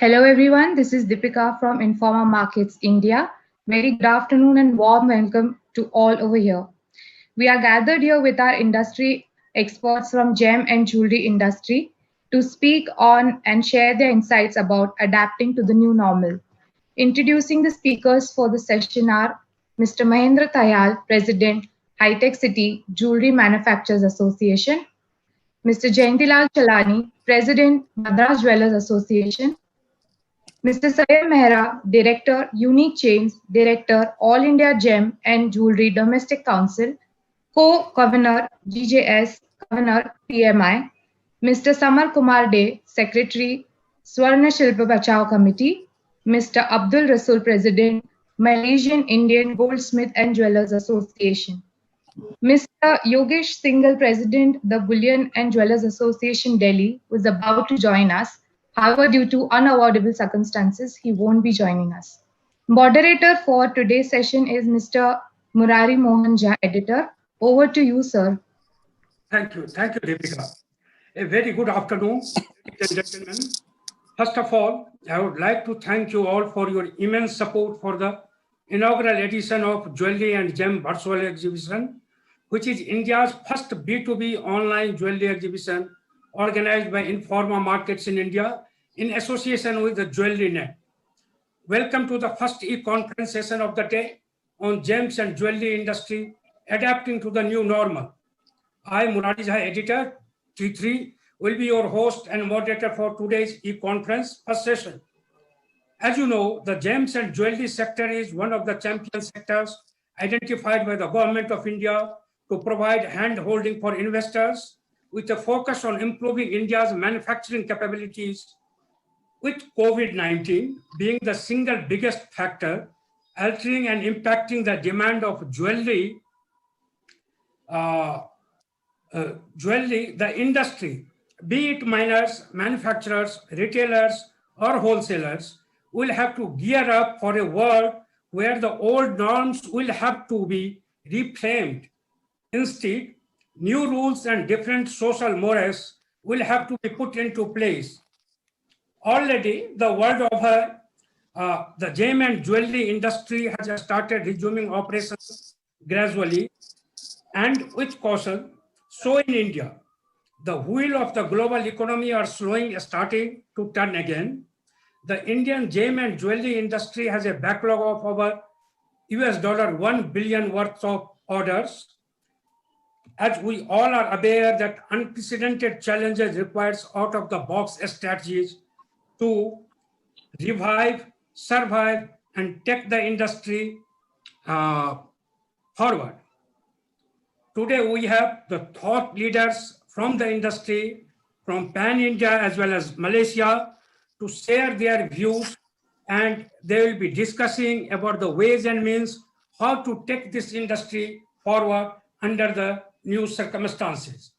Hello everyone, this is Deepika from Informa Markets India. Very good afternoon and warm welcome to all over here. We are gathered here with our industry experts from gem and jewelry industry to speak on and share their insights about adapting to the new normal. Introducing the speakers for the session are Mr. Mahendra Thayal, President, High Tech City Jewelry Manufacturers Association, Mr. Jayantilal Chalani, President, Madras Jewelers Association, Mr. Sayed Mehra, Director, Unique Chains, Director, All India Gem and Jewelry Domestic Council, Co-Governor, GJS, Governor, PMI, Mr. Samar Kumar De, Secretary, Swarna Shilpa Bachao Committee, Mr. Abdul Rasul, President, Malaysian Indian Goldsmith and Jewelers Association, Mr. Yogesh Singhal, President, the Bullion and Jewelers Association, Delhi, was about to join us. However, due to unavoidable circumstances, he won't be joining us. Moderator for today's session is Mr. Murari Mohan Jha, editor. Over to you, sir. Thank you, Deepika. A very good afternoon, ladies and gentlemen. First of all, I would like to thank you all for your immense support for the inaugural edition of Jewelry and Gem Virtual Exhibition, which is India's first B2B online jewelry exhibition organized by Informa Markets in India in association with the Jewelry Net. Welcome to the first e-conference session of the day on gems and jewelry industry adapting to the new normal. I, Murari Jha, editor, T3, will be your host and moderator for today's e-conference first session. As you know, the gems and jewelry sector is one of the champion sectors identified by the Government of India to provide hand-holding for investors with a focus on improving India's manufacturing capabilities, with COVID-19 being the single biggest factor altering and impacting the demand of jewelry, the industry, be it miners, manufacturers, retailers, or wholesalers, will have to gear up for a world where the old norms will have to be reframed. Instead, new rules and different social mores will have to be put into place. Already, the world of the gem and jewelry industry has started resuming operations gradually and with caution. So in India, the wheel of the global economy are starting to turn again. The Indian gem and jewelry industry has a backlog of over $1 billion worth of orders. As we all are aware that unprecedented challenges requires out-of-the-box strategies to revive, survive, and take the industry forward. Today, we have the thought leaders from the industry, from Pan-India as well as Malaysia, to share their views, and they will be discussing about the ways and means how to take this industry forward under the new circumstances.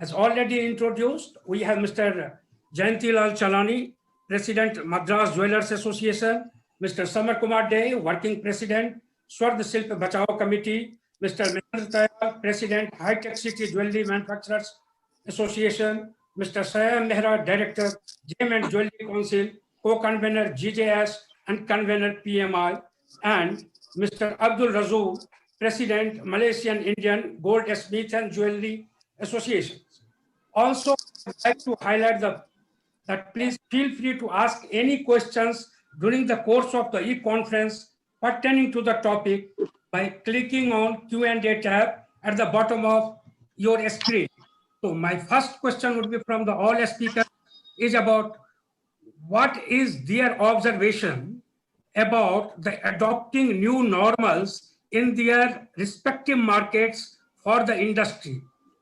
As already introduced, we have Mr. Jayantilal Chalani, President, Madras Jewelers Association, Mr. Samar Kumar De, Working President, Swarna Shilpa Bachao Committee, Mr. Mahendra Thayal, President, High Tech City Jewelry Manufacturers Association, Mr. Sayed Mehra, Director, Gem and Jewelry Council, Co-Convener GJS and Convener PMI, and Mr. Abdul Rasul, President, Malaysian Indian Gold Smith and Jewelry Association. Also, I'd like to highlight that please feel free to ask any questions during the course of the e-conference pertaining to the topic by clicking on Q&A tab at the bottom of your screen. So my first question would be from the all speakers is about what is their observation about the adopting new normals in their respective markets for the industry.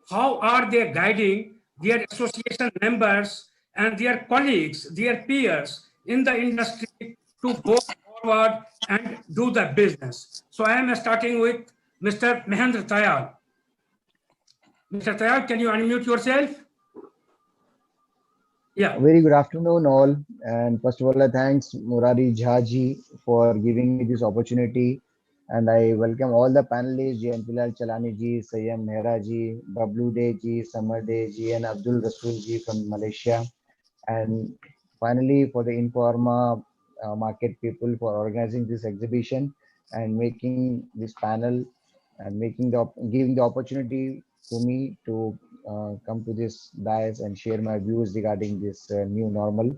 How are they guiding their association members and their colleagues, their peers in the industry to go forward and do the business? So I am starting with Mr. Mahendra Thayal. Mr. Thayal, can you unmute yourself? Yeah. Very good afternoon, all. And first of all, thanks Murari Jha ji for giving me this opportunity. And I welcome all the panelists, Jayantilal Chalani ji, Sayed Mehra ji, Bablu De ji, Samar De ji, and Abdul Rasul ji from Malaysia. And finally for the Informa market people for organizing this exhibition and making this panel and giving the opportunity to me to come to this dais and share my views regarding this new normal.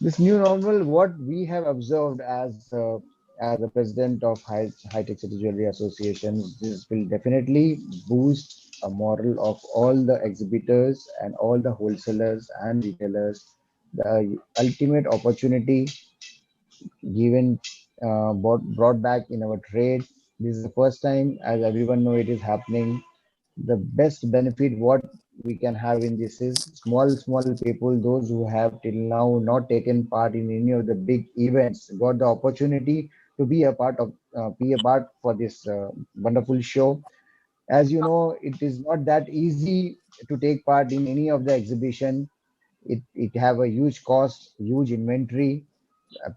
This new normal, what we have observed as the president of High Tech City Jewelry Association, this will definitely boost a moral of all the exhibitors and all the wholesalers and retailers. The ultimate opportunity given brought back in our trade. This is the first time, as everyone know, it is happening. The best benefit what we can have in this is small people, those who have till now not taken part in any of the big events, got the opportunity to be a part of be a part for this wonderful show. As you know, it is not that easy to take part in any of the exhibition. It have a huge cost, huge inventory.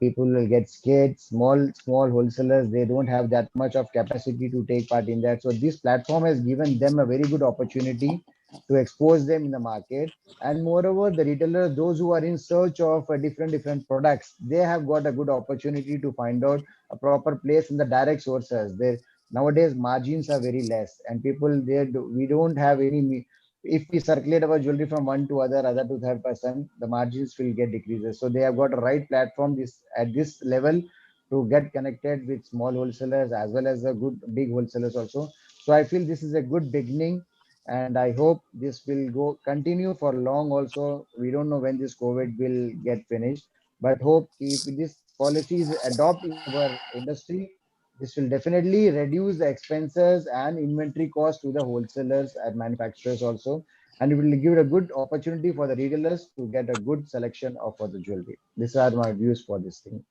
People will get scared. Small wholesalers, they don't have that much of capacity to take part in that. So this platform has given them a very good opportunity to expose them in the market. And moreover, the retailers, those who are in search of different products, they have got a good opportunity to find out a proper place in the direct sources. There nowadays margins are very less, and people there we don't have any. If we circulate our jewelry from one to other to third person, the margins will get decreases. So they have got a right platform this at this level to get connected with small wholesalers as well as the good big wholesalers also. So I feel this is a good beginning, and I hope this will go continue for long also. We don't know when this COVID will get finished, but hope if this policy is adopted in our industry, this will definitely reduce the expenses and inventory cost to the wholesalers and manufacturers also, and it will give a good opportunity for the retailers to get a good selection of for the jewelry. These are my views for this thing.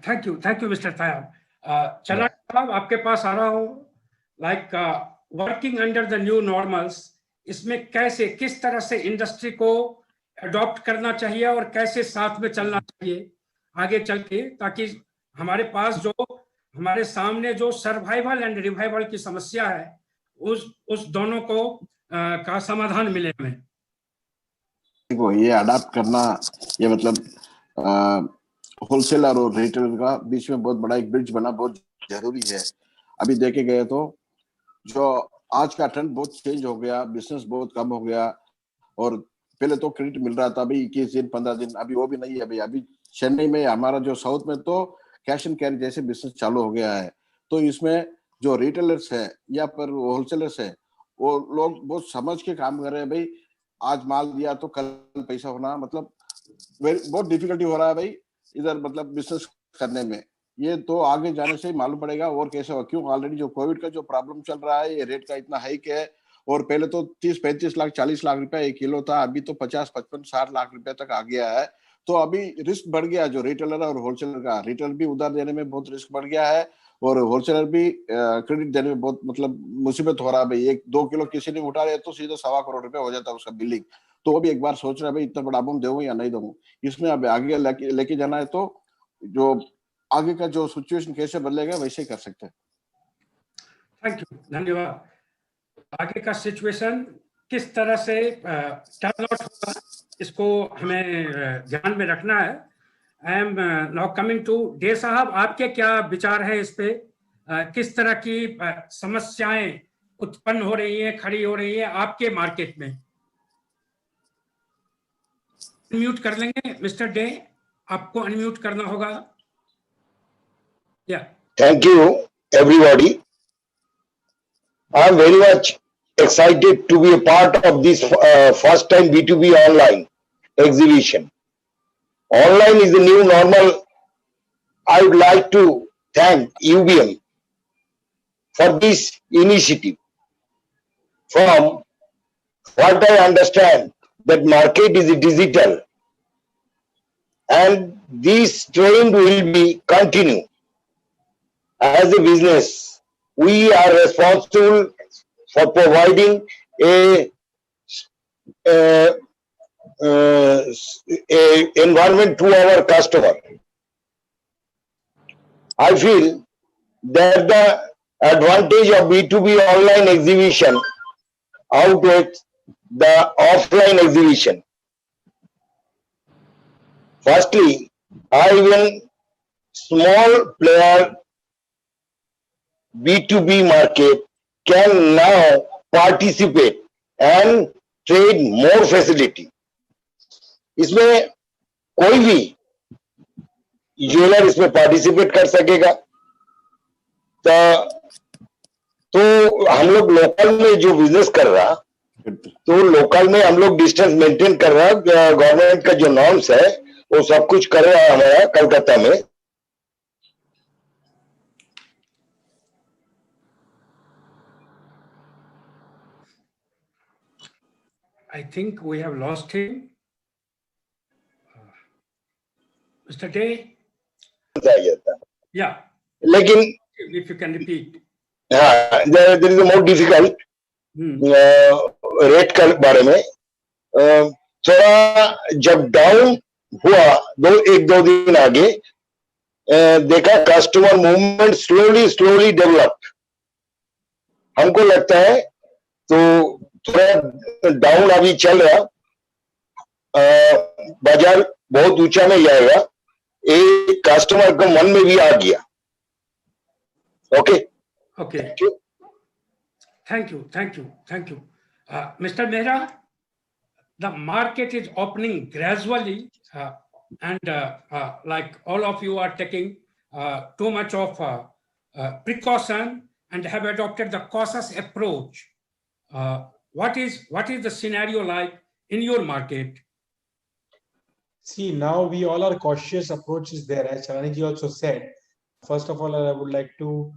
Thank you mister Tayyab. चला साहब आपके पास आ रहा हूँ। Like working under the new normals, इसमें कैसे किस तरह से इंडस्ट्री को अडॉप्ट करना चाहिए और कैसे साथ में चलना चाहिए आगे चल के, ताकि हमारे पास जो हमारे सामने जो सर्वाइवल एंड रिवाइवल की समस्या है उस दोनों को का समाधान मिले हमें। देखो, ये अडॉप्ट करना, ये मतलब होलसेलर और रिटेलर का बीच में बहुत बड़ा एक ब्रिज बना बहुत जरूरी है। अभी देखे गए तो जो आज का ट्रेंड बहुत चेंज हो गया, बिजनेस बहुत कम हो गया, और पहले तो क्रेडिट मिल रहा था अभी 21 दिन 15 दिन, अभी वो भी नहीं है। अभी चेन्नई में हमारा जो साउथ में तो कैश एंड कैरी जैसे बिजनेस चालू हो गया है। तो इसमें जो रिटेलर्स है या पर होलसेलर्स है, वो लोग बहुत समझ के काम कर रहे हैं। भाई आज माल दिया तो कल पैसा होना, मतलब बहुत डिफिकल्टी हो रहा है भाई इधर, मतलब बिजनेस करने में। ये तो आगे जाने से ही मालूम पड़ेगा और कैसे हो, क्यों ऑलरेडी जो कोविड का जो प्रॉब्लम चल रहा है, ये रेट का इतना हाइक है, और पहले तो 30-35 लाख 40 लाख रुपए एक किलो था, अभी तो 50-55-60 लाख रुपए तक आ गया है। तो अभी रिस्क बढ़ गया जो रिटेलर और होलसेलर का। रिटेलर भी उधार देने में बहुत रिस्क बढ़ गया है, और होलसेलर भी क्रेडिट देने में बहुत मतलब मुसीबत हो रहा है। भाई 1-2 किलो किसी ने उठा रहे तो सीधा 1.25 करोड़ रुपए हो जाता है उसका बिलिंग। तो वो भी एक बार सोच रहा है भाई इतना बड़ा अमाउंट दूं या नहीं दूं। इसमें अब आगे लेके जाना है तो जो आगे का जो सिचुएशन कैसे बदलेगा वैसे ही कर सकते हैं। थैंक यू, धन्यवाद। आगे का सिचुएशन किस तरह से टर्न आउट होगा, इसको हमें ध्यान में रखना है। I am now coming to Dey साहब, आपके क्या विचार है इस पे? किस तरह की समस्याएं उत्पन्न हो रही हैं, खड़ी हो रही हैं आपके मार्केट में? अनम्यूट कर लेंगे मिस्टर डे, आपको अनम्यूट करना होगा। या thank you everybody. I am very much excited to be a part of this first time B2B online exhibition. Online is the new normal. I would like to thank UBM for this initiative. From what I understand, that market is digital, and this trend will be continue. As a business, we are responsible for providing a environment to our customer. I feel that the advantage of B2B online exhibition outweighs the offline exhibition. Firstly, even small player B2B market can now participate and trade more facility. इसमें कोई भी jeweller इसमें participate कर सकेगा। तो हम लोग local में जो बिजनेस कर रहा, तो लोकल में हम लोग डिस्टेंस मेंटेन कर रहा, गवर्नमेंट का जो नॉर्म्स है वो सब कुछ कर रहा है हमारा कलकत्ता में। I think we have lost him. Mr. Day? Yeah. लेकिन If you can repeat. हाँ, there is a more difficult rate के बारे में। थोड़ा जब डाउन हुआ एक दो दिन आगे देखा कस्टमर मूवमेंट स्लोली डेवलप। हमको लगता है तो थोड़ा डाउन अभी चल रहा, बाजार बहुत ऊंचा में जाएगा, एक कस्टमर को मन में भी आ गया। Okay. Thank you. Mr. Mehra, the market is opening gradually, and like all of you are taking too much of precaution and have adopted the cautious approach. What is the scenario like in your market? See, now we all are cautious approach is there, as Chalani also said. First of all, I would like to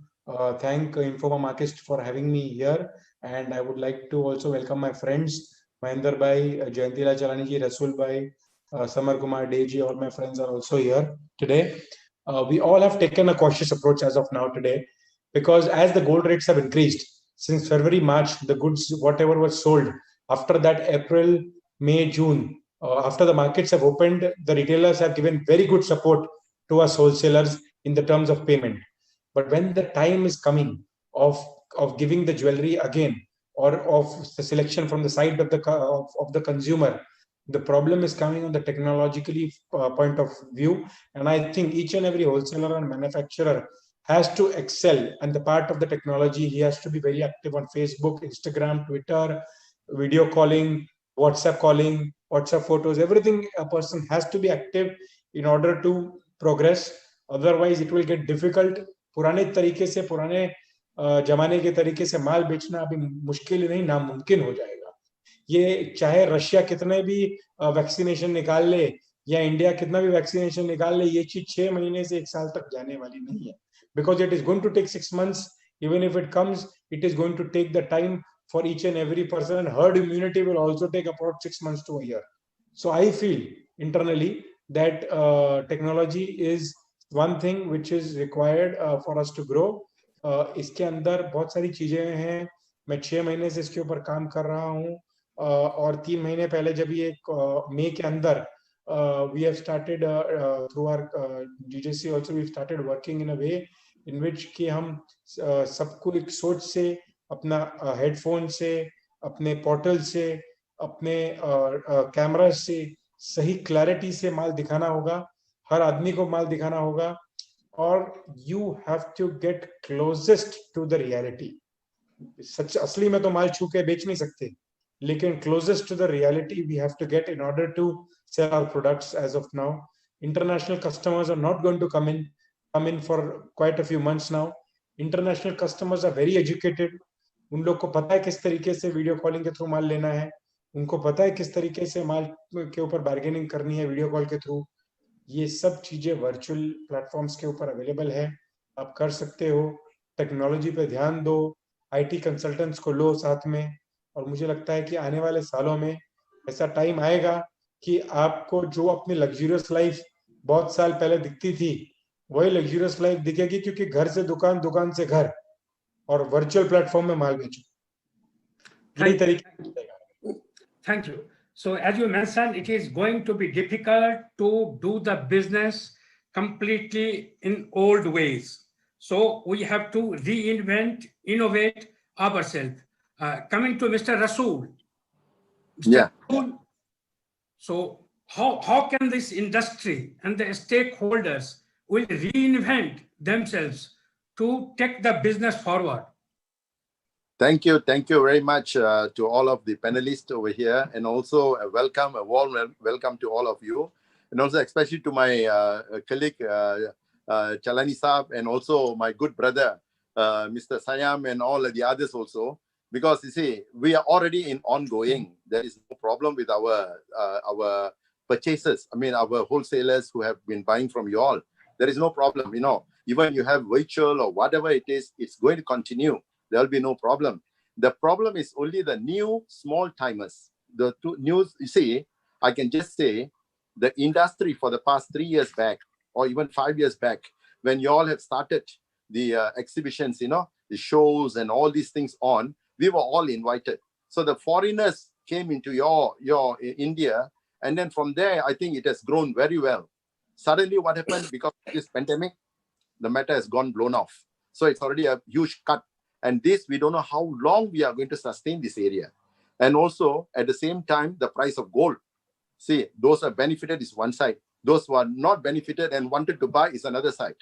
thank Informa Markets for having me here, and I would like to also welcome my friends, Mahinder Bhai, Jayantila Chalani ji, Rasul Bhai, Samar Kumar Deji. All my friends are also here today. We all have taken a cautious approach as of now today, because as the gold rates have increased since February, March, the goods, whatever was sold, after that April, May, June, after the markets have opened, the retailers have given very good support to us wholesalers in the terms of payment. But when the time is coming of giving the jewelry again, or of the selection from the side of the consumer, the problem is coming on the technologically point of view. And I think each and every wholesaler and manufacturer has to excel, and the part of the technology, he has to be very active on Facebook, Instagram, Twitter, video calling, WhatsApp calling, WhatsApp photos, everything. A person has to be active in order to progress. Otherwise it will get difficult. पुराने तरीके से, पुराने जमाने के तरीके से माल बेचना अभी मुश्किल नहीं, नामुमकिन हो जाएगा। ये चाहे रशिया कितने भी वैक्सीनेशन निकाल ले या इंडिया कितना भी वैक्सीनेशन निकाल ले, ये चीज 6 महीने से 1 साल तक जाने वाली नहीं है। Because it is going to take 6 months. Even if it comes, it is going to take the time for each and every person, and herd immunity will also take about 6 months to a year. So I feel internally that technology is one thing which is required for us to grow. इसके अंदर बहुत सारी चीजें हैं। मैं 6 महीने से इसके ऊपर काम कर रहा हूँ, और 3 महीने पहले जब ये मई के अंदर we have started through our DJC also, we started working in a way in which कि हम सबको एक सोच से, अपना हेडफोन से, अपने पोर्टल से, अपने कैमरा से सही क्लैरिटी से माल दिखाना होगा, हर आदमी को माल दिखाना होगा, और you have to get closest to the reality. सच असली में तो माल छू के बेच नहीं सकते, लेकिन closest to the reality we have to get in order to sell our products. As of now, international customers are not going to come in for quite a few months now. International customers are very educated. उन लोग को पता है किस तरीके से video calling के through माल लेना है, उनको पता है किस तरीके से माल के ऊपर बार्गेनिंग करनी है वीडियो कॉल के थ्रू। ये सब चीजें वर्चुअल प्लेटफॉर्म्स के ऊपर अवेलेबल है, आप कर सकते हो। टेक्नोलॉजी पे ध्यान दो, आईटी कंसल्टेंट्स को लो साथ में, और मुझे लगता है कि आने वाले सालों में ऐसा टाइम आएगा कि आपको जो अपनी लग्जरियस लाइफ बहुत साल पहले दिखती थी, वही लग्जरियस लाइफ दिखेगी, क्योंकि घर से दुकान, दुकान से घर, और वर्चुअल प्लेटफॉर्म में माल बेचो। Thank you. So as you mentioned, it is going to be difficult to do the business completely in old ways. So we have to reinvent, innovate ourselves. Coming to Mr. Rasul. Yeah. Rasul, so how can this industry and the stakeholders will reinvent themselves to take the business forward? Thank you very much to all of the panelists over here, and also a warm welcome to all of you, and also especially to my colleague Chalani Saab, and also my good brother Mr. Sayam, and all of the others also. Because you see, we are already in ongoing. There is no problem with our purchases. I mean, our wholesalers who have been buying from you all. There is no problem. You know, even you have virtual or whatever it is, it's going to continue. There will be no problem. The problem is only the new small timers. The two news, you see, I can just say the industry for the past 3 years back, or even 5 years back, when you all have started the exhibitions, you know, the shows and all these things on, we were all invited. So the foreigners came into your India, and then from there, I think it has grown very well. Suddenly, what happened because of this pandemic, the matter has gone blown off. So it's already a huge cut. And this, we don't know how long we are going to sustain this area. And also, at the same time, the price of gold. See, those are benefited is one side. Those who are not benefited and wanted to buy is another side.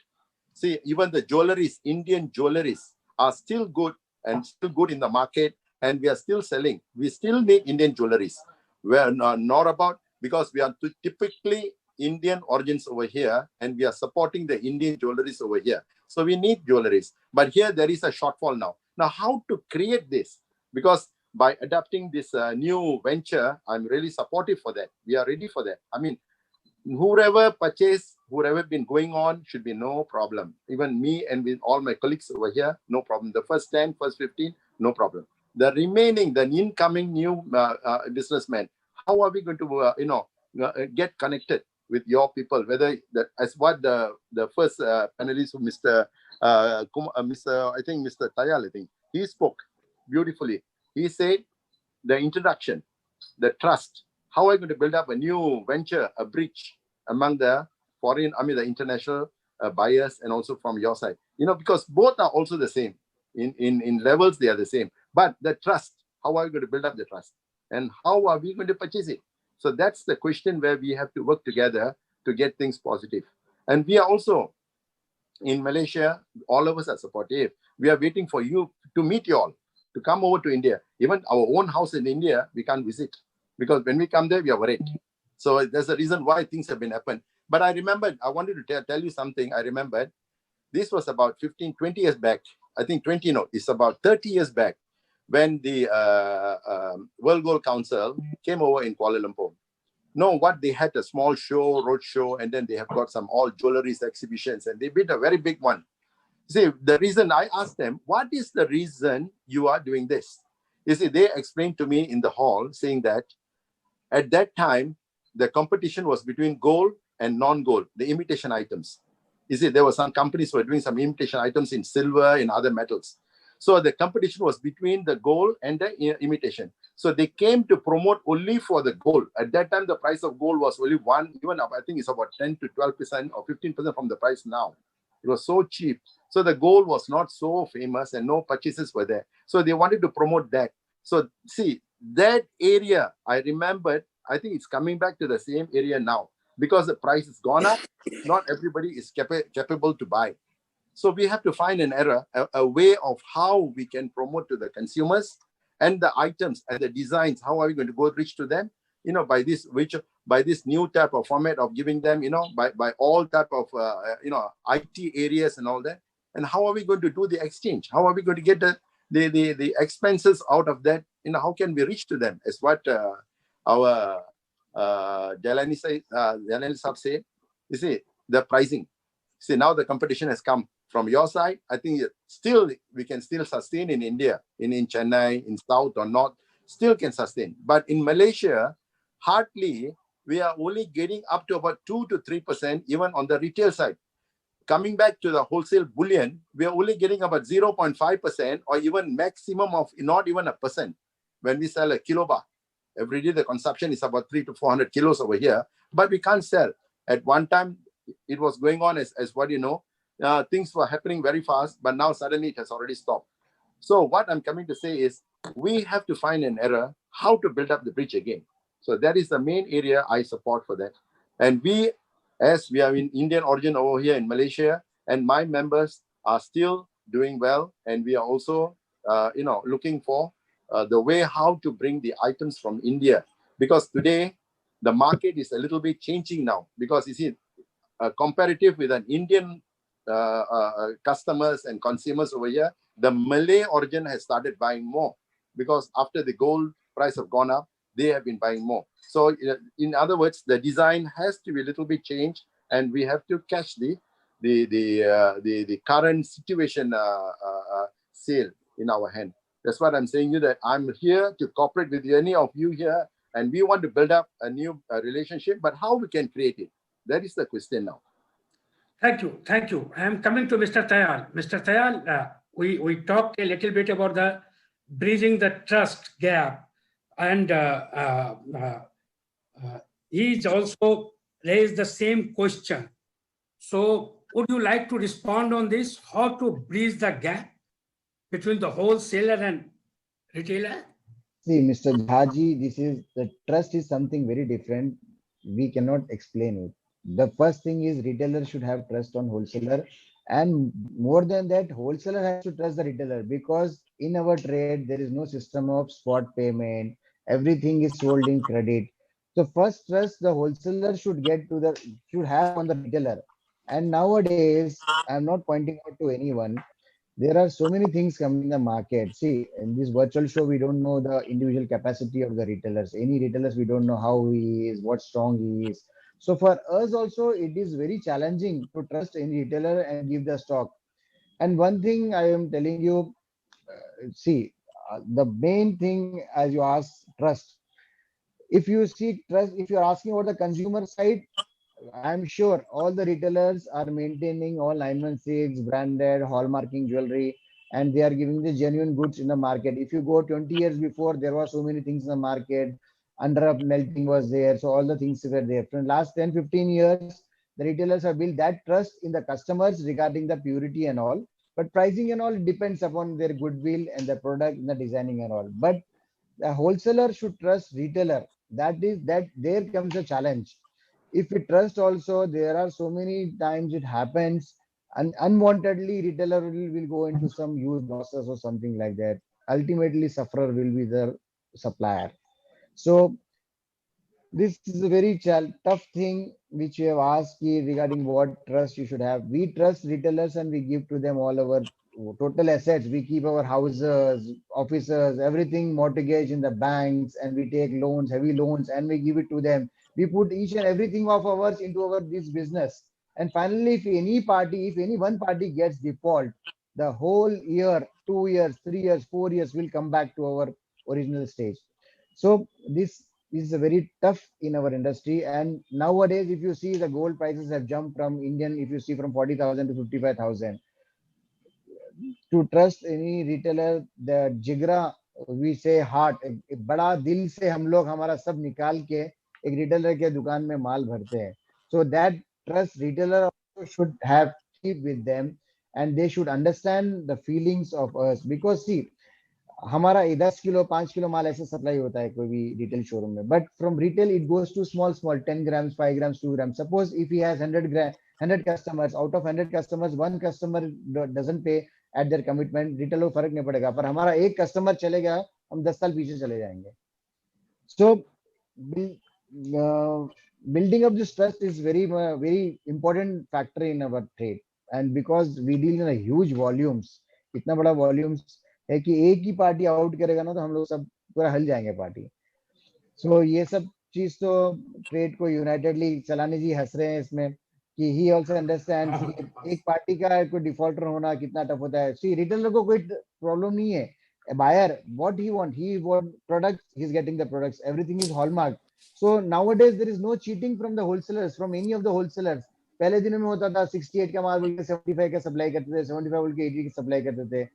See, even the jewelries, Indian jewelries, are still good and still good in the market, and we are still selling. We still make Indian jewelries. We are not about, because we are typically Indian origins over here, and we are supporting the Indian jewelries over here. So we need jewelries. But here there is a shortfall now. Now, how to create this? Because by adapting this new venture, I'm really supportive for that. We are ready for that. I mean, whoever purchase, whoever been going on, should be no problem. Even me and with all my colleagues over here, no problem. The first 10, first 15, no problem. The remaining, the incoming new businessmen, how are we going to, get connected with your people? Whether that, as what the first panelist, Mr. Mr. Tayal, I think he spoke beautifully. He said the introduction, the trust. How are you going to build up a new venture, a bridge among the foreign, the international buyers, and also from your side? You know, because both are also the same. In levels, they are the same. But the trust, how are you going to build up the trust? And how are we going to purchase it? So that's the question where we have to work together to get things positive. And we are also, in Malaysia, all of us are supportive. We are waiting for you to meet you all, to come over to India. Even our own house in India, we can't visit. Because when we come there, we are worried. So there's a reason why things have been happened. But I remembered, I wanted to tell you something. I remembered, this was about 15, 20 years back. I think 20, no, it's about 30 years back, when the World Gold Council came over in Kuala Lumpur. No, what they had a small show, road show, and then they have got some all jewelries exhibitions, and they did a very big one. See, the reason I asked them, what is the reason you are doing this? You see, they explained to me in the hall, saying that at that time, the competition was between gold and non-gold, the imitation items. You see, there were some companies who were doing some imitation items in silver, in other metals. So the competition was between the gold and the imitation. So they came to promote only for the gold. At that time, the price of gold was only even up, I think it's about 10 to 12% or 15% from the price now. It was so cheap. So the gold was not so famous and no purchases were there. So they wanted to promote that. So see, that area, I remembered, I think it's coming back to the same area now. Because the price has gone up, not everybody is capable to buy. So we have to find a way of how we can promote to the consumers and the items and the designs. How are we going to go reach to them? You know, by this new type of format of giving them, you know, by all type of IT areas and all that. And how are we going to do the exchange? How are we going to get the expenses out of that? You know, how can we reach to them? As what our Jalani Saab said, you see, the pricing. See, now the competition has come from your side. I think still we can still sustain in India, in Chennai, in South or North, still can sustain. But in Malaysia, hardly we are only getting up to about 2 to 3%, even on the retail side. Coming back to the wholesale bullion, we are only getting about 0.5% or even maximum of not even 1% when we sell a kilo bar. Every day the consumption is about 300 to 400 kilos over here, but we can't sell. At one time, it was going on as what you know, things were happening very fast, but now suddenly it has already stopped. So what I'm coming to say is we have to find an error, how to build up the bridge again. So that is the main area I support for that. And we, as we are in Indian origin over here in Malaysia, and my members are still doing well, and we are also, looking for the way how to bring the items from India, because today the market is a little bit changing now, because you see, comparative with an Indian customers and consumers over here, the Malay origin has started buying more, because after the gold price have gone up, they have been buying more. So in other words, the design has to be a little bit changed, and we have to catch the current situation sale in our hand. That's what I'm saying you, that I'm here to cooperate with any of you here, and we want to build up a new relationship, but how we can create it? That is the question now. Thank you. Thank you. I am coming to Mr. Tayal. Mr. Tayal, we talked a little bit about the bridging the trust gap, and he's also raised the same question. So would you like to respond on this? How to bridge the gap between the wholesaler and retailer? See, Mr. Jhaji, the trust is something very different. We cannot explain it. The first thing is retailer should have trust on wholesaler, and more than that, wholesaler has to trust the retailer, because in our trade there is no system of spot payment. Everything is sold in credit. So first trust the wholesaler should have on the retailer. And nowadays, I'm not pointing out to anyone. There are so many things coming in the market. See, in this virtual show, we don't know the individual capacity of the retailers. Any retailers, we don't know how he is, what strong he is. So for us also, it is very challenging to trust any retailer and give the stock. And one thing I am telling you, see, the main thing as you ask, trust. If you see trust, if you're asking about the consumer side, I'm sure all the retailers are maintaining all 916 branded hallmarking jewelry, and they are giving the genuine goods in the market. If you go 20 years before, there were so many things in the market. Under up melting was there, so all the things were there. From last 10, 15 years, the retailers have built that trust in the customers regarding the purity and all. But pricing and all depends upon their goodwill and the product and the designing and all. But the wholesaler should trust retailer. That there comes a challenge. If we trust also, there are so many times it happens, and unwantedly retailer will go into some huge losses or something like that. Ultimately sufferer will be the supplier. So this is a very tough thing which you have asked regarding what trust you should have. We trust retailers and we give to them all our total assets. We keep our houses, offices, everything mortgage in the banks, and we take loans, heavy loans, and we give it to them. We put each and everything of ours into this business. And finally, if any one party gets default, the whole year, 2 years, 3 years, 4 years will come back to our original stage. So this is a very tough in our industry. And nowadays, if you see, the gold prices have jumped from if you see from 40,000 to 55,000. To trust any retailer, the jigra, we say heart, बड़ा दिल से हम लोग हमारा सब निकाल के एक retailer के दुकान में माल भरते हैं. So that trust retailer also should have keep with them, and they should understand the feelings of us, because see, हमारा 10 किलो 5 किलो माल ऐसे सप्लाई होता है कोई भी रिटेल शोरूम में, but from retail it goes to small 10 grams 5 grams 2 grams. Suppose if he has 100 customers, out of 100 customers one customer doesn't pay at their commitment, retail को फर्क नहीं पड़ेगा, पर हमारा एक कस्टमर चलेगा, हम 10 साल पीछे चले जाएंगे. So building up this trust is very important factor in our trade, and because we deal in a huge volumes, इतना बड़ा volumes है कि एक ही पार्टी आउट करेगा ना तो हम लोग सब पूरा हिल जाएंगे पार्टी. सो ये सब चीज तो ट्रेड को यूनाइटेडली चलाने जी हंस रहे हैं इसमें कि ही आल्सो अंडरस्टैंड्स एक पार्टी का कोई डिफॉल्टर होना कितना टफ होता है. सी रिटेलर को कोई प्रॉब्लम नहीं है. Buyer, what he want products, he's getting the products, everything is hallmark. So nowadays there is no cheating from the wholesalers, from any of the wholesalers. पहले दिनों में होता था 68 का माल बोल के 75 का सप्लाई करते थे, 75 बोल के 80 की सप्लाई करते थे.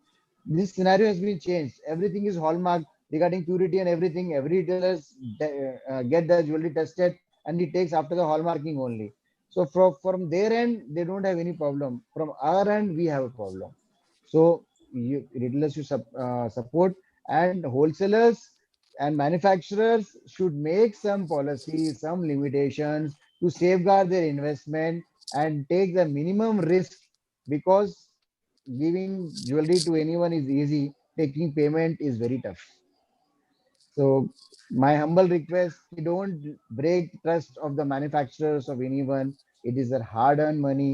This scenario has been changed. Everything is hallmark regarding purity and everything. Every retailers get the jewelry tested, and it takes after the hallmarking only. So from their end, they don't have any problem. From our end, we have a problem. So retailers should support, and wholesalers and manufacturers should make some policies, some limitations to safeguard their investment and take the minimum risk, because giving jewelry to anyone is easy, taking payment is very tough. So my humble request, don't break trust of the manufacturers of anyone. It is their hard-earned money,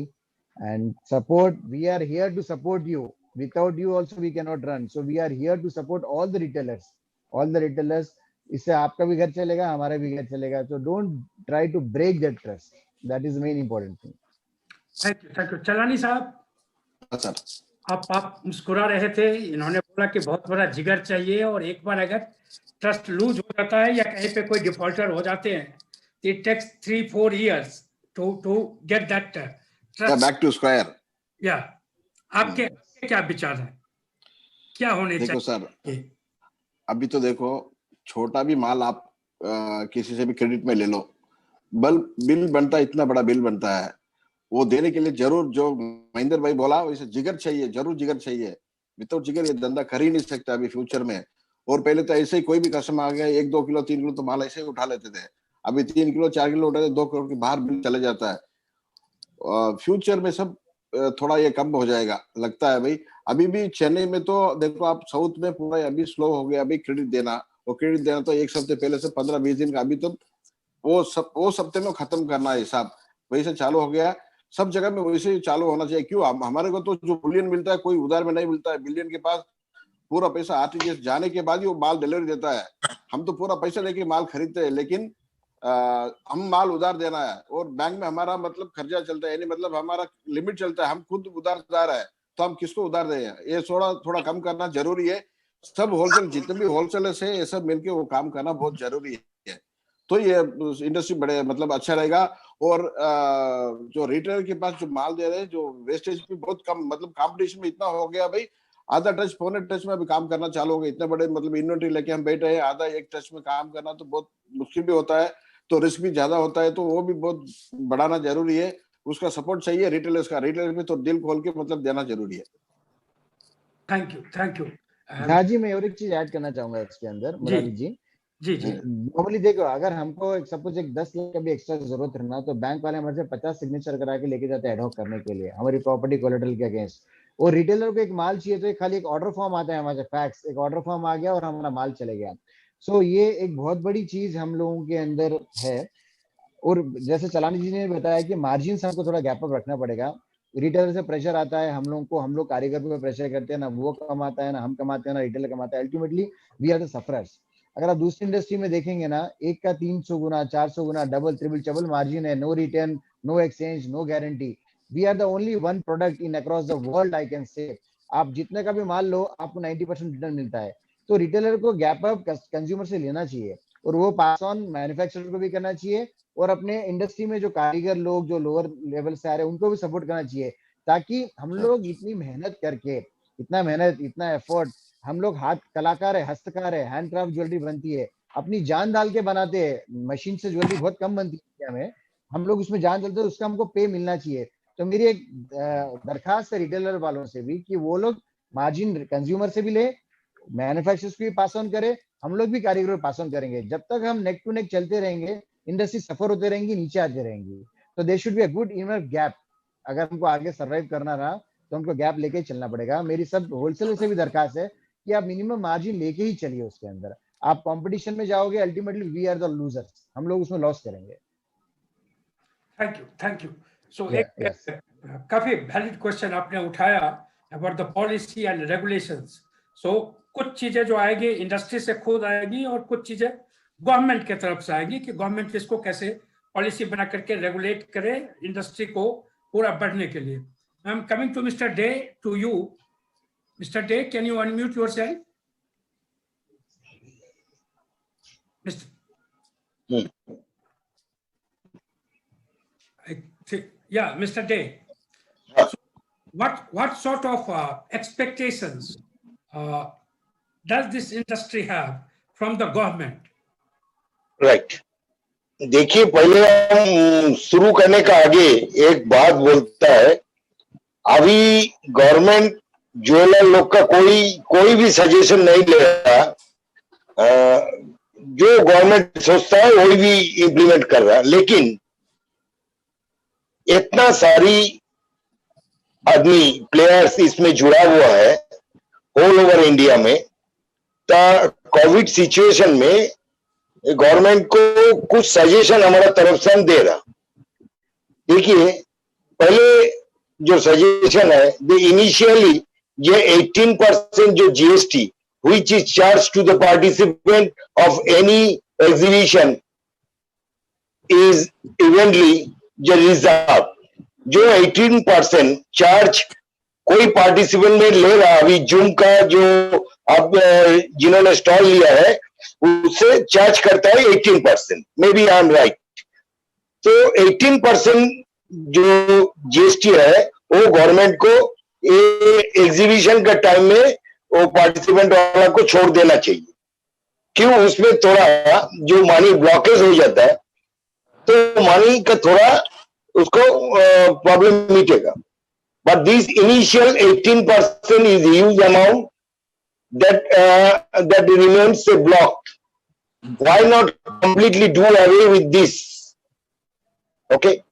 and support. We are here to support you. Without you also we cannot run. So we are here to support all the retailers. All the retailers. इससे आपका भी घर चलेगा, हमारा भी घर चलेगा. So don't try to break that trust. That is the main important thing. Thank you. चलानी साहब, हाँ सर, आप मुस्कुरा रहे थे. इन्होंने बोला कि बहुत बड़ा जिगर चाहिए, और एक बार अगर ट्रस्ट लूज हो जाता है या कहीं पे कोई डिफॉल्टर हो जाते हैं, it takes 3-4 years to get that trust back to square. Yeah. आपके क्या विचार है, क्या होने देखो चाहिए? सर, अभी तो देखो, छोटा भी माल आप किसी से भी क्रेडिट में ले लो, बिल बनता है, इतना बड़ा बिल बनता है, वो देने के लिए जरूर, जो महेंद्र भाई बोला वैसे जिगर चाहिए, जरूर जिगर चाहिए. विदाउट जिगर ये धंधा कर ही नहीं सकता अभी फ्यूचर में. और पहले तो ऐसे ही कोई भी कस्टमर आ गया 1-2 किलो 3 किलो तो माल ऐसे ही उठा लेते थे. अभी 3 किलो 4 किलो उठाते 2 करोड़ के बाहर बिल चले जाता है. फ्यूचर में सब थोड़ा ये कम हो जाएगा लगता है भाई. अभी भी चेन्नई में तो देखो आप, साउथ में पूरा अभी स्लो हो गया अभी क्रेडिट देना. और क्रेडिट देना तो एक हफ्ते पहले से 15-20 दिन का, अभी तो वो सप्ताह में खत्म करना है हिसाब, वैसे चालू हो गया. सब जगह में वैसे ही चालू होना चाहिए. क्यों, हमारे को तो जो बिलियन मिलता है कोई उधार में नहीं मिलता है. बिलियन के पास पूरा पैसा आरटीजीएस जाने के बाद ही वो माल डिलीवरी देता है. हम तो पूरा पैसा लेके माल खरीदते हैं, लेकिन हम माल उधार देना है, और बैंक में हमारा मतलब खर्चा चलता है, यानी मतलब हमारा लिमिट चलता है. हम खुद उधारदार है तो हम किसको उधार दें? ये थोड़ा कम करना जरूरी है. सब होलसेल, जितने भी होलसेलर्स है, ये सब मिलके वो काम करना बहुत जरूरी है. तो ये इंडस्ट्री बड़े मतलब अच्छा रहेगा. और जो रिटेलर के पास जो माल दे रहे हैं, जो वेस्टेज भी बहुत कम, मतलब कंपटीशन में इतना हो गया भाई, आधा टच पौने टच में अभी काम करना चालू हो गया. इतने बड़े मतलब इन्वेंटरी लेके हम बैठे हैं, आधा एक टच में काम करना तो बहुत मुश्किल भी होता है, तो रिस्क भी ज्यादा होता है. तो वो भी बहुत बढ़ाना जरूरी है. उसका सपोर्ट चाहिए रिटेलर्स का. रिटेलर में तो दिल खोल के मतलब देना जरूरी है. Thank you. हाँ जी, मैं और एक चीज ऐड करना चाहूंगा इसके अंदर, मुरारी जी. जी. नॉर्मली देखो, अगर हमको सपोज एक 10 लाख का भी एक्स्ट्रा जरूरत है ना, तो बैंक वाले हमारे से 50 सिग्नेचर करा के लेके जाते हैं एडहॉक करने के लिए हमारी प्रॉपर्टी कोलेटरल के अगेंस्ट. और रिटेलर को एक माल चाहिए तो खाली एक ऑर्डर फॉर्म आता है हमारे फैक्स, एक ऑर्डर फॉर्म आ गया और हमारा माल चले गया. सो ये एक बहुत बड़ी चीज हम लोगों के अंदर है. और जैसे चलानी जी ने बताया कि मार्जिन हमको थोड़ा गैप अप रखना पड़ेगा. रिटेलर से प्रेशर आता है हम लोगों को, हम लोग कारीगर पे प्रेशर करते हैं, ना वो कमाता है, ना हम कमाते हैं, ना रिटेलर कमाता है. Ultimately we are the sufferers. अगर आप दूसरी इंडस्ट्री में देखेंगे ना, एक का 300 गुना 400 गुना डबल ट्रिपल चबल मार्जिन है. No return, no exchange, no guarantee. We are the only one product in across the world, I can say. आप जितने का भी माल लो, आपको 90% रिटर्न मिलता है. तो रिटेलर को गैप अप कंज्यूमर से लेना चाहिए, और वो पास ऑन मैन्युफैक्चरर को भी करना चाहिए, और अपने इंडस्ट्री में जो कारीगर लोग जो लोअर लेवल से आ रहे हैं उनको भी सपोर्ट करना चाहिए, ताकि हम लोग इतनी मेहनत करके, इतना एफर्ट, हम लोग हाथ कलाकार है, हस्तकार है, हैंडक्राफ्ट ज्वेलरी बनती है, अपनी जान डाल के बनाते हैं. मशीन से ज्वेलरी बहुत कम बनती है इंडिया में, हम लोग उसमें जान डालते हैं, उसका हमको पे मिलना चाहिए. तो मेरी एक दरखास्त है रिटेलर वालों से भी कि वो लोग मार्जिन कंज्यूमर से भी ले, मैन्युफैक्चरर्स को भी पास ऑन करे, हम लोग भी कारीगरों को पास ऑन करेंगे. जब तक हम नेक टू नेक चलते रहेंगे, इंडस्ट्री सफर होते रहेंगी, नीचे आते रहेंगी. तो there should be a good inner gap. अगर हमको आगे सर्वाइव करना रहा तो हमको गैप लेके चलना पड़ेगा. मेरी सब होलसेलर से भी दरखास्त है कि आप मिनिमम मार्जिन लेके ही चलिए. उसके अंदर आप कंपटीशन में जाओगे, ultimately we are the losers, हम लोग उसमें लॉस करेंगे. Thank you. सो एक काफी वैलिड क्वेश्चन आपने उठाया about the policy and regulations. So कुछ चीजें जो आएगी इंडस्ट्री से खुद आएगी, और कुछ चीजें गवर्नमेंट की तरफ से आएगी कि गवर्नमेंट इसको कैसे पॉलिसी बना करके रेगुलेट करे इंडस्ट्री को पूरा बढ़ने के लिए. I am coming to mister Dey, to you. Mister Dey, can you unmute yourself? Yeah, Mr. Day. So what sort of expectations does this industry have from the government? Right. देखिए, पहले हम शुरू करने का आगे एक बात बोलता है. अभी गवर्नमेंट ज्वेलर लोग का कोई भी सजेशन नहीं ले रहा. जो गवर्नमेंट सोचता है वही भी इम्प्लीमेंट कर रहा है, लेकिन इतना सारी आदमी प्लेयर्स इसमें जुड़ा हुआ है ऑल ओवर इंडिया में, कोविड सिचुएशन में गवर्नमेंट को कुछ सजेशन हमारा तरफ से हम दे रहा। देखिए, पहले जो सजेशन है, इनिशियली ये 18% जो GST which is charged to the participant of any exhibition is evenly reserved। जो 18% चार्ज कोई पार्टिसिपेंट में ले रहा, अभी जूम का जो अब जिन्होंने स्टॉल लिया है उससे चार्ज करता है 18%, maybe I am right. तो 18% जो जीएसटी है वो गवर्नमेंट को एग्जीबिशन का टाइम में वो पार्टिसिपेंट वाला को छोड़ देना चाहिए। क्यों? उसमें थोड़ा जो मनी ब्लॉकेज हो जाता है तो मनी का थोड़ा उसको प्रॉब्लम मिटेगा। But this initial 18% is huge amount that remains blocked. Why not completely do away with this? Okay.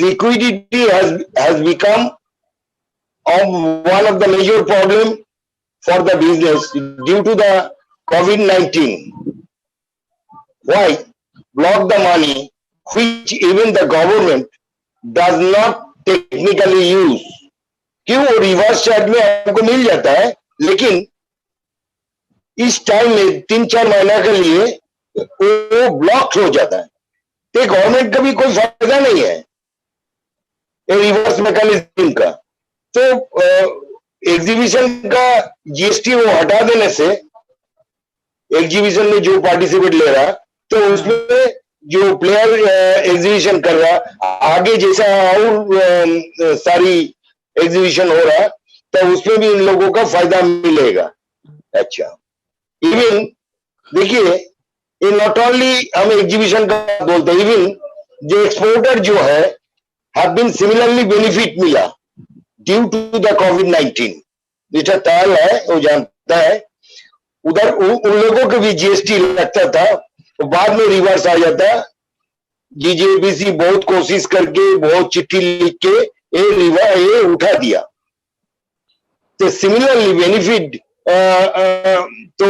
Liquidity has become one of the major problem for the business due to the COVID-19. Why? Block the money which even the government does not technically use. क्यों? Reverse charge में आपको मिल जाता है, लेकिन इस time में 3-4 महीना के लिए वो ब्लॉक हो जाता है, तो गवर्नमेंट का भी कोई फायदा नहीं है रिवर्स मैकेनिज्म का। तो एग्जीबिशन का जीएसटी वो हटा देने से एग्जीबिशन में जो पार्टिसिपेट ले रहा, तो उसमें जो प्लेयर एग्जीबिशन कर रहा, आगे जैसा और सारी एग्जीबिशन हो रहा, तो उसमें भी इन लोगों का फायदा मिलेगा। अच्छा, इवन देखिए, ये नॉट ओनली हम एग्जीबिशन का बोलते हैं, इवन जो एक्सपोर्टर जो है हैव बीन सिमिलरली बेनिफिट मिला ड्यू टू द कोविड-19। जिसका ताल है वो जानता है, उधर उन लोगों को भी जीएसटी लगता था, तो बाद में रिवर्स आ जाता। जीजेबीसी बहुत कोशिश करके, बहुत चिट्ठी लिख के ये उठा दिया। तो सिमिलरली बेनिफिट तो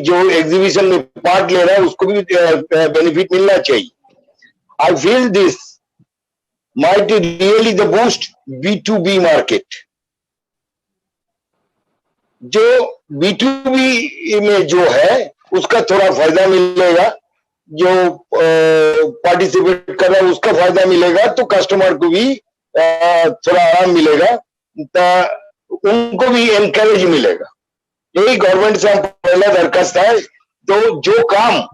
जो एग्जीबिशन में पार्ट ले रहा है उसको भी बेनिफिट मिलना चाहिए। I feel this might really the boost B2B market. जो B2B में जो है उसका थोड़ा फायदा मिलेगा, जो पार्टिसिपेट कर रहा है उसका फायदा मिलेगा, तो कस्टमर को भी थोड़ा आराम मिलेगा, तो उनको भी एनकरेज मिलेगा। यही गवर्नमेंट से हम पहला दरखास्त है। तो जो काम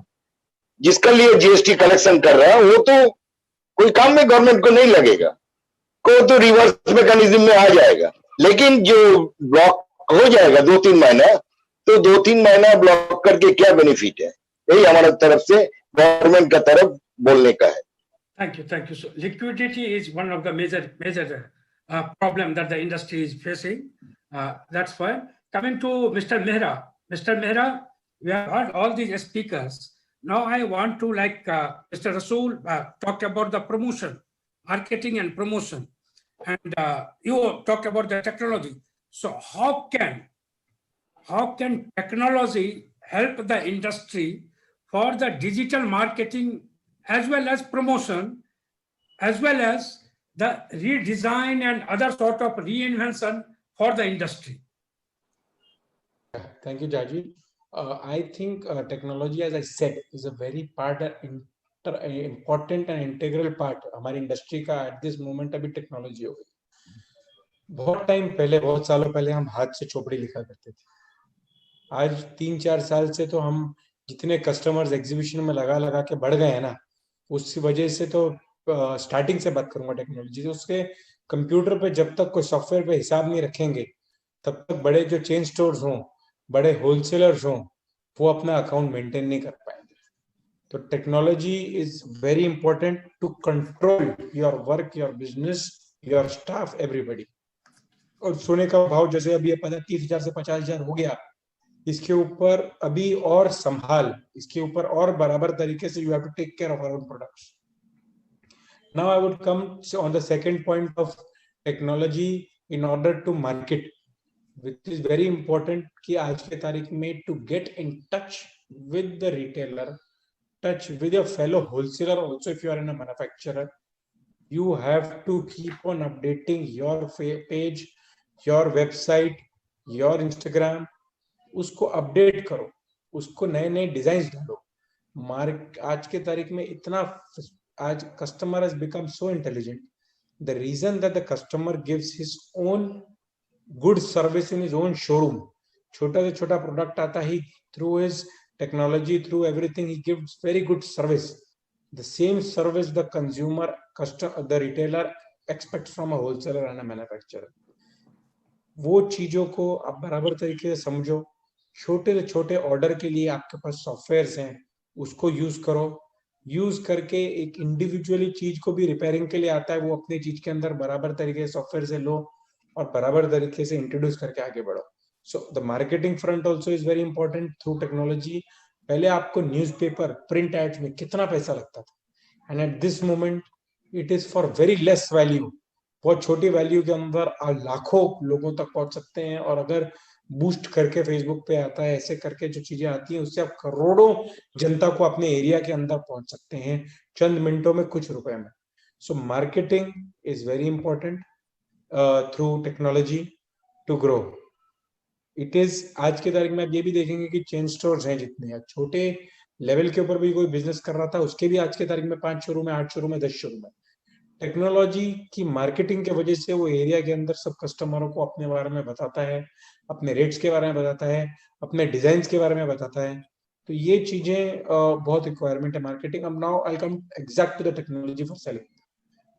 जिसका लिए जीएसटी कलेक्शन कर रहा है वो तो कोई काम में गवर्नमेंट को नहीं लगेगा, को तो रिवर्स मैकेनिज्म में आ जाएगा। लेकिन जो ब्लॉक हो जाएगा 2-3 महीना, तो 2-3 महीना ब्लॉक करके क्या बेनिफिट है? यही हमारे तरफ से गवर्नमेंट का तरफ बोलने का है। Thank you. So liquidity is one of the major problem that the industry is facing. That's why. Coming to Mr. Mehra. Mr. Mehra, we have heard all these speakers. Now I want to, like Mr. Rasool talked about the promotion, marketing and promotion, and you talked about the technology. So how can technology help the industry for the digital marketing as well as promotion, as well as the redesign and other sort of reinvention for the industry? Thank you, Jaji. I think technology, as I said, is a very important and integral part हमारी industry का at this moment अभी technology हो गई। बहुत time पहले, बहुत सालों पहले हम हाथ से चोपड़ी लिखा करते थे। आज 3-4 साल से तो हम जितने कस्टमर्स एग्जीबिशन में लगा के बढ़ गए हैं ना, उसी वजह से तो स्टार्टिंग से बात करूंगा टेक्नोलॉजी से, उसके कंप्यूटर पे जब तक कोई सॉफ्टवेयर पे हिसाब नहीं रखेंगे तब तक बड़े जो चेन स्टोर्स हों, बड़े होलसेलर्स हों, वो अपना अकाउंट मेंटेन नहीं कर पाएंगे। तो technology is very important to control your work, your business, your staff, everybody. और सोने का भाव जैसे अभी ये 30,000 से 50,000 हो गया, इसके ऊपर अभी और संभाल, इसके ऊपर और बराबर तरीके से you have to take care of our own products. Now I would come on the second point of technology in order to market, which is very important कि आज के तारीख में to get in touch with the retailer, touch with your fellow wholesaler also. If you are in a manufacturer, you have to keep on updating your page, your website, your Instagram. उसको update करो, उसको नए नए design डालो. आज के तारीख में इतना, आज customer has become so intelligent. The reason that the customer gives his own good service in his own showroom, छोटा से छोटा प्रोडक्ट आता ही, through his technology, through everything, he gives very good service. The same service the consumer, the retailer expects from a wholesaler and a manufacturer. वो चीजों को आप बराबर तरीके से समझो. छोटे से छोटे ऑर्डर के लिए आपके पास सॉफ्टवेयर्स हैं, उसको यूज करो. यूज करके एक इंडिविजुअली चीज को भी रिपेयरिंग के लिए आता है, वो अपनी चीज के अंदर बराबर तरीके से सॉफ्टवेयर से लो और बराबर तरीके से इंट्रोड्यूस करके आगे बढ़ो. So the marketing front also is very important through technology. पहले आपको न्यूज़पेपर, प्रिंट एड्स में कितना पैसा लगता था, and at this moment it is for very less value. बहुत छोटी वैल्यू के अंदर आप लाखों लोगों तक पहुंच सकते हैं. और अगर बूस्ट करके फेसबुक पे आता है, ऐसे करके जो चीजें आती हैं, उससे आप करोड़ों जनता को अपने एरिया के अंदर पहुंच सकते हैं चंद मिनटों में, कुछ रुपए में. So marketing is very important through technology to grow. It is, आज की तारीख में आप ये भी देखेंगे कि चेन स्टोर्स हैं जितने, छोटे लेवल के ऊपर भी कोई बिजनेस कर रहा था, उसके भी आज की तारीख में 5 शोरूम है, 8 शोरूम है, 10 शोरूम है. टेक्नोलॉजी की मार्केटिंग के वजह से वो एरिया के अंदर सब कस्टमरों को अपने बारे में बताता है, अपने रेट्स के बारे में बताता है, अपने डिजाइन के बारे में बताता है. तो ये चीजें बहुत रिक्वायरमेंट है मार्केटिंग. अब now I come exact to the technology for selling.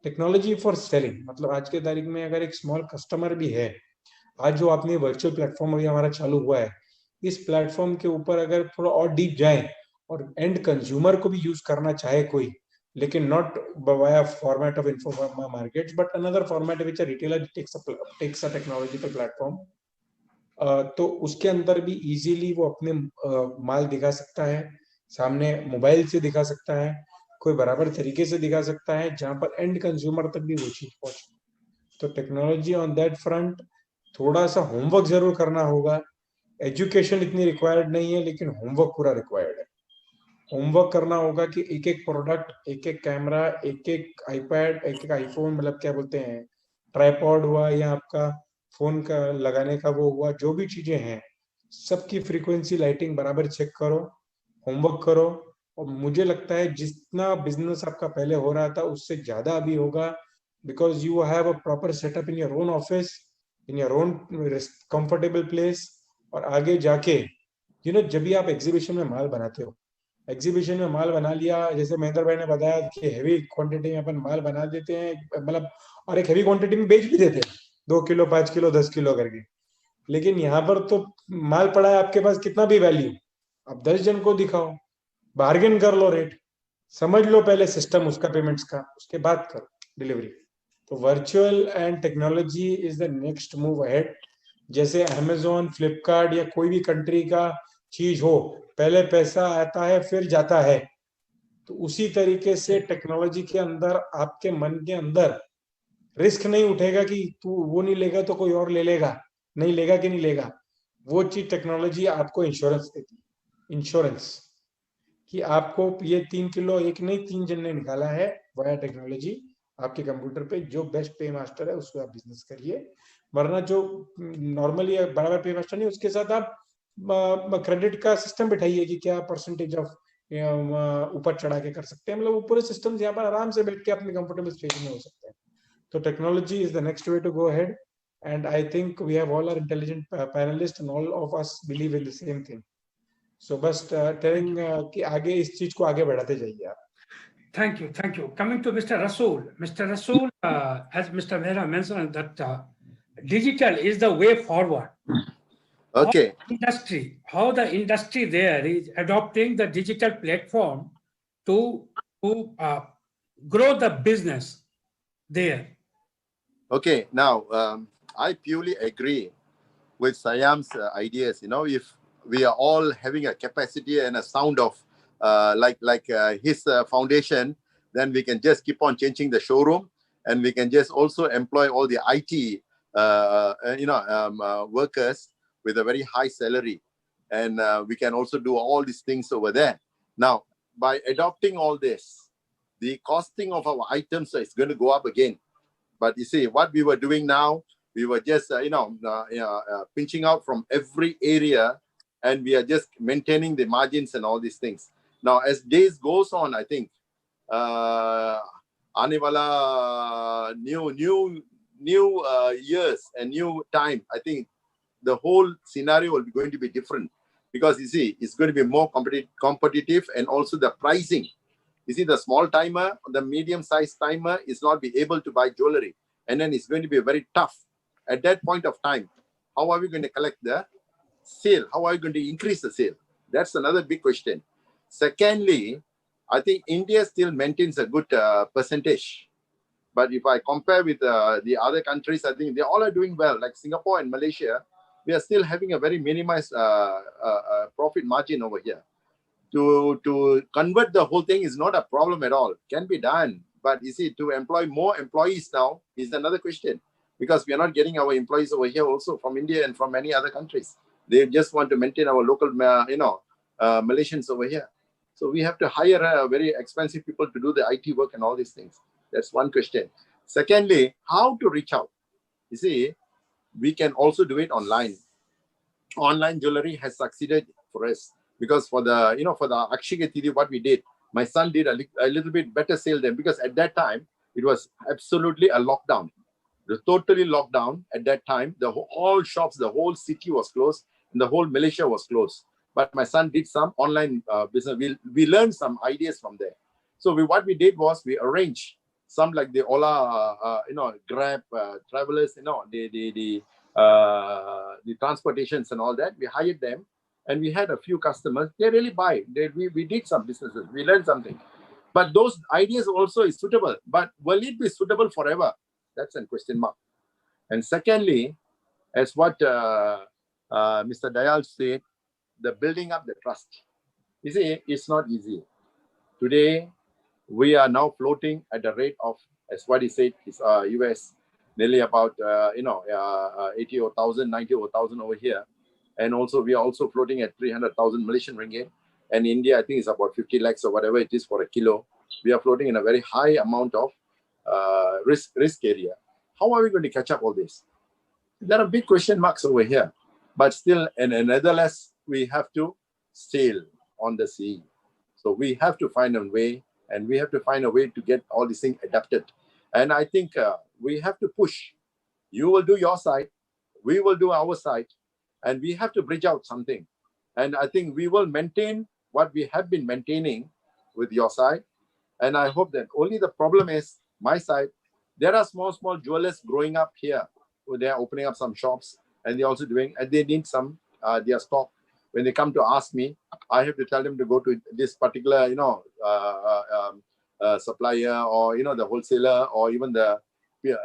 Technology for selling मतलब आज के तारीख में अगर एक स्मॉल कस्टमर भी है, आज जो आपने वर्चुअल प्लेटफॉर्म अभी हमारा चालू हुआ है, इस प्लेटफॉर्म के ऊपर अगर थोड़ा और डीप जाए और एंड कंज्यूमर को भी यूज करना चाहे कोई, लेकिन not via format of Informa Markets, but another format which a retailer takes a technological platform. तो उसके अंदर भी इजीली वो अपने माल दिखा सकता है, सामने मोबाइल से दिखा सकता है, कोई बराबर तरीके से दिखा सकता है, जहां पर एंड कंज्यूमर तक भी वो चीज पहुंचे. तो टेक्नोलॉजी ऑन दैट फ्रंट थोड़ा सा होमवर्क जरूर करना होगा. एजुकेशन इतनी रिक्वायर्ड नहीं है, लेकिन होमवर्क पूरा रिक्वायर्ड है. होमवर्क करना होगा कि एक एक प्रोडक्ट, एक एक कैमरा, एक एक आईपैड, एक एक आईफोन, मतलब क्या बोलते हैं, ट्राइपॉड हुआ या आपका फोन का लगाने का वो हुआ, जो भी चीजें हैं सबकी फ्रीक्वेंसी, लाइटिंग बराबर चेक करो, होमवर्क करो. और मुझे लगता है जितना बिजनेस आपका पहले हो रहा था उससे ज्यादा अभी होगा, because you have a proper setup in your own office, in your own comfortable place. और आगे जाके जब भी आप एग्जीबिशन में माल बनाते हो, एग्जीबिशन में माल बना लिया, जैसे महेंद्र भाई ने बताया कि हेवी क्वांटिटी में अपन माल बना देते हैं, मतलब और एक हेवी क्वांटिटी में बेच भी देते हैं, 2 किलो, 5 किलो, 10 किलो करके. लेकिन यहाँ पर तो माल पड़ा है आपके पास, कितना भी वैल्यू, अब 10 जन को दिखाओ, बार्गेन कर लो रेट, समझ लो पहले सिस्टम उसका, पेमेंट्स का, उसके बाद करो डिलीवरी. तो virtual and technology is the next move ahead. जैसे अमेजोन, फ्लिपकार्ट या कोई भी कंट्री का चीज हो, पहले पैसा आता है फिर जाता है, तो उसी तरीके से टेक्नोलॉजी के अंदर आपके मन के अंदर रिस्क नहीं उठेगा कि तू वो नहीं लेगा तो कोई और ले लेगा, नहीं लेगा कि नहीं लेगा. वो चीज टेक्नोलॉजी आपको इंश्योरेंस देती है. इंश्योरेंस कि आपको ये 3 किलो एक नहीं 3 जन ने निकाला है वाया टेक्नोलॉजी आपके कंप्यूटर पे, जो बेस्ट पे मास्टर है उसको आप बिजनेस करिए. वरना जो नॉर्मली बराबर पे मास्टर नहीं, उसके साथ आप क्रेडिट का सिस्टम बिठाइए कि क्या परसेंटेज ऑफ ऊपर चढ़ा के कर सकते हैं, मतलब वो पूरे सिस्टम यहाँ पर आराम से बैठ के अपने कंफर्टेबल स्टेज में हो सकते हैं. तो technology is the next way to go ahead, and I think we have all our intelligent panelist and all of us believe in the same thing. So बस टेलिंग कि आगे इस चीज को आगे बढ़ाते जाइए आप. Thank you. Coming to Mr. Rasool. Mr. Rasool, as Mr. Mehra mentioned, that digital is the way forward. Okay. How the industry there is adopting the digital platform to grow the business there. Okay. Now, I purely agree with Siam's ideas. If we are all having a capacity and a sound of like his foundation, then we can just keep on changing the showroom, and we can just also employ all the IT workers with a very high salary, and we can also do all these things over there. Now, by adopting all this, the costing of our items is going to go up again. But you see, what we were doing now, we were just pinching out from every area, and we are just maintaining the margins and all these things. Now, as days goes on, I think Anivala new years and new time, I think the whole scenario will be going to be different, because you see, it's going to be more competitive, and also the pricing. You see, the small timer, the medium-sized timer is not be able to buy jewelry, and then it's going to be very tough at that point of time. How are we going to collect the sale? How are we going to increase the sale? That's another big question. Secondly, I think India still maintains a good percentage. But if I compare with the other countries, I think they all are doing well. Like Singapore and Malaysia, we are still having a very minimized profit margin over here. To convert the whole thing is not a problem at all. Can be done. But you see, to employ more employees now is another question, because we are not getting our employees over here also from India and from many other countries. They just want to maintain our local, Malaysians over here. So we have to hire very expensive people to do the IT work and all these things. That's one question. Secondly, how to reach out? You see, we can also do it online. Online jewelry has succeeded for us, because for the Akshaya Tritiya, what we did, my son did a little bit better sale than, because at that time it was absolutely a lockdown. It was totally locked down at that time. All shops, the whole city was closed, and the whole Malaysia was closed. But my son did some online business. We learned some ideas from there. So what we did was we arranged some, like the Ola, Grab travelers, the transportations and all that. We hired them, and we had a few customers. They really buy. We did some businesses. We learned something. But those ideas also is suitable. But will it be suitable forever? That's a question mark. And secondly, as what Mr. Dayal said, the building up the trust. You see, it's not easy. Today, we are now floating at the rate of, as what he said, is US, nearly about 80,000, 90,000 over here. And also, we are also floating at 300,000 Malaysian ringgit. And India, I think, is about 50 lakhs or whatever it is for a kilo. We are floating in a very high amount of risk area. How are we going to catch up all this? There are big question marks over here. But still, and nevertheless, we have to sail on the sea. So we have to find a way, and we have to find a way to get all these things adapted. And I think we have to push. You will do your side, we will do our side, and we have to bridge out something. And I think we will maintain what we have been maintaining with your side. And I hope that only the problem is my side. There are small jewelers growing up here. They are opening up some shops, and they're also doing, and they need some their stock. When they come to ask me, I have to tell them to go to this particular, supplier, or, the wholesaler, or even the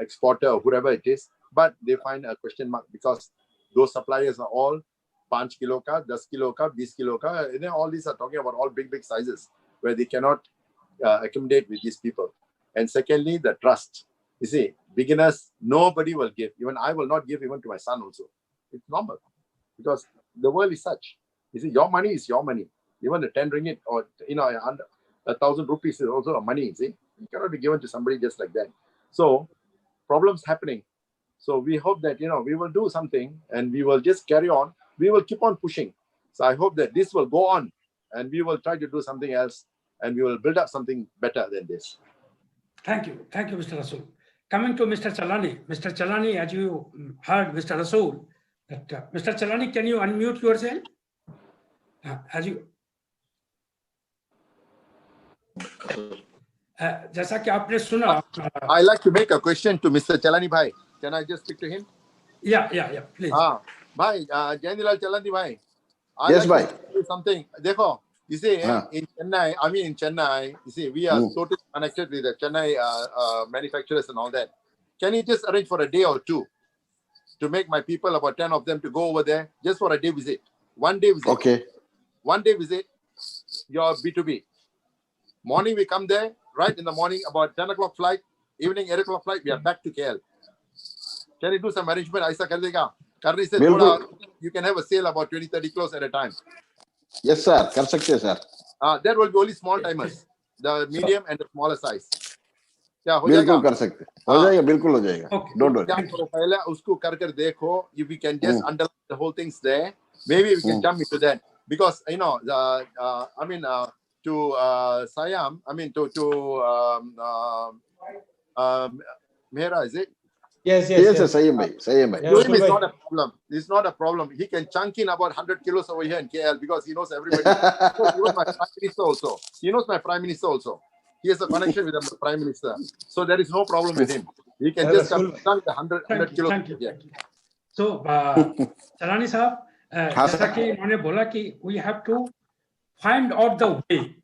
exporter, or whoever it is. But they find a question mark, because those suppliers are all 5 kilo ka, 10 kilo ka, 20 kilo ka. All these are talking about all big sizes where they cannot accommodate with these people. And secondly, the trust. You see, beginners, nobody will give. Even I will not give, even to my son also. It's normal, because the world is such. You see, your money is your money. Even the 10 ringgit or 1,000 rupees is also a money. You see, it cannot be given to somebody just like that. So problems happening. So we hope that we will do something, and we will just carry on. We will keep on pushing. So I hope that this will go on, and we will try to do something else, and we will build up something better than this. Thank you, Mr. Rasool. Coming to Mr. Chalani. Mr. Chalani, as you heard Mr. Rasool, that Mr. Chalani, can you unmute yourself? जैसा कि आपने सुना, I like to make a question to Mr. Chalani bhai. Can I just speak to him? Yeah, please. Bhai, Jayendilal Chalani bhai. Yes, bhai. Something. Dekho, you see, in Chennai, you see, we are totally connected with the Chennai manufacturers and all that. Can you just arrange for a day or two to make my people, about 10 of them, to go over there just for a day visit? One day visit. Okay. One day visit your B2B. Morning we come there, right in the morning, about 10 o'clock flight. Evening 8 o'clock flight, we are back to KL. Can you do some arrangement? Aisa kar dega. Karne se बिल्कुल. thoda, you can have a sale about 20-30 clothes at a time. Yes, sir. कर सकते हैं, sir. That will be only small timers, the medium and the smaller size. क्या हो बिल्कुल जाएगा? कर सकते हैं. हो जाएगा, बिल्कुल हो जाएगा. Okay. Don't worry. क्या करो पहले उसको कर देखो. If we can just underline the whole things there, maybe we can jump into that, because you know I mean to Siam, I mean to Mehra, is it? Yes, Yes, sir. सही है भाई, सही है भाई. Yeah, To him, Usul it's bhai. not a problem. It's not a problem. He can chunk in about 100 kilos over here in KL because he knows everybody. He knows my prime minister also. He knows my prime minister also. He has a connection with the prime minister. So there is no problem with him. He can just come chunk the 100 kilos. Thank you. Yeah. So, Chalani साहब, हाँ, जैसा sir. कि उन्होंने बोला कि we have to find out the way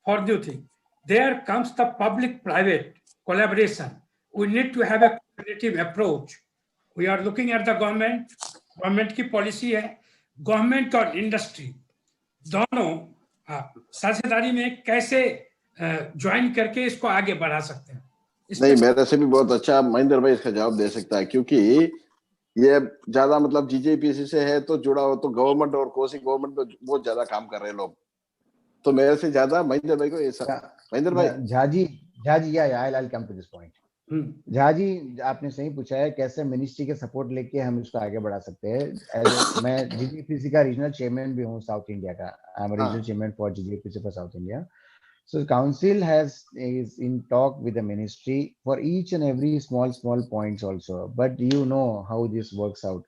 for the thing. There comes the public-private collaboration. We need to have a cooperative approach. We are looking at the government. Government की policy है. Government और industry दोनों साझेदारी में कैसे join करके इसको आगे बढ़ा सकते हैं? नहीं, मेरे से भी बहुत अच्छा महेंद्र भाई इसका जवाब दे सकता है, क्योंकि ये ज्यादा मतलब जीजेपीसी से है तो जुड़ा हो, तो गवर्नमेंट और कोसी गवर्नमेंट पे बहुत ज्यादा काम कर रहे हैं लोग, तो मेरे से ज्यादा महेंद्र भाई को ऐसा. महेंद्र भाई. Jhaji I'll come to this point. Jhaji, आपने सही पूछा है कैसे मिनिस्ट्री के सपोर्ट लेके हम इसको आगे बढ़ा सकते हैं. मैं जीजेपीसी का रीजनल चेयरमैन भी हूँ साउथ इंडिया का. I am regional chairman for GJPC for South India. So council is in talk with the ministry for each and every small points also. But you know how this works out.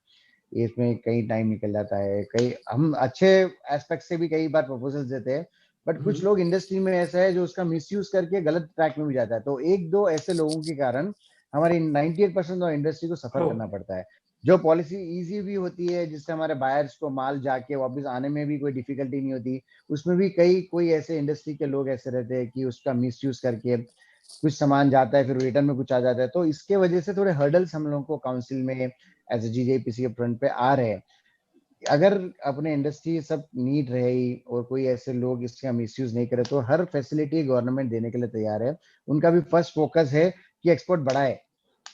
इसमें कई time निकल जाता है, कई हम अच्छे aspect से भी कई बार प्रपोजल्स देते हैं, बट कुछ लोग इंडस्ट्री में ऐसा है जो उसका मिसयूज करके गलत ट्रैक में भी जाता है. तो एक दो ऐसे लोगों के कारण हमारी 98% ऑफ इंडस्ट्री को सफर करना पड़ता है. जो पॉलिसी इजी भी होती है जिससे हमारे बायर्स को माल जाके वापस आने में भी कोई डिफिकल्टी नहीं होती, उसमें भी कोई ऐसे इंडस्ट्री के लोग ऐसे रहते हैं कि उसका मिसयूज करके कुछ सामान जाता है, फिर रिटर्न में कुछ आ जाता है. तो इसके वजह से थोड़े हर्डल्स हम लोगों को काउंसिल में एज ए जीजेपीसी के फ्रंट पे आ रहे हैं. अगर अपने इंडस्ट्री सब नीट रहे और कोई ऐसे लोग इसका मिसयूज नहीं करे तो हर फैसिलिटी गवर्नमेंट देने के लिए तैयार है. उनका भी फर्स्ट फोकस है कि एक्सपोर्ट बढ़ाए.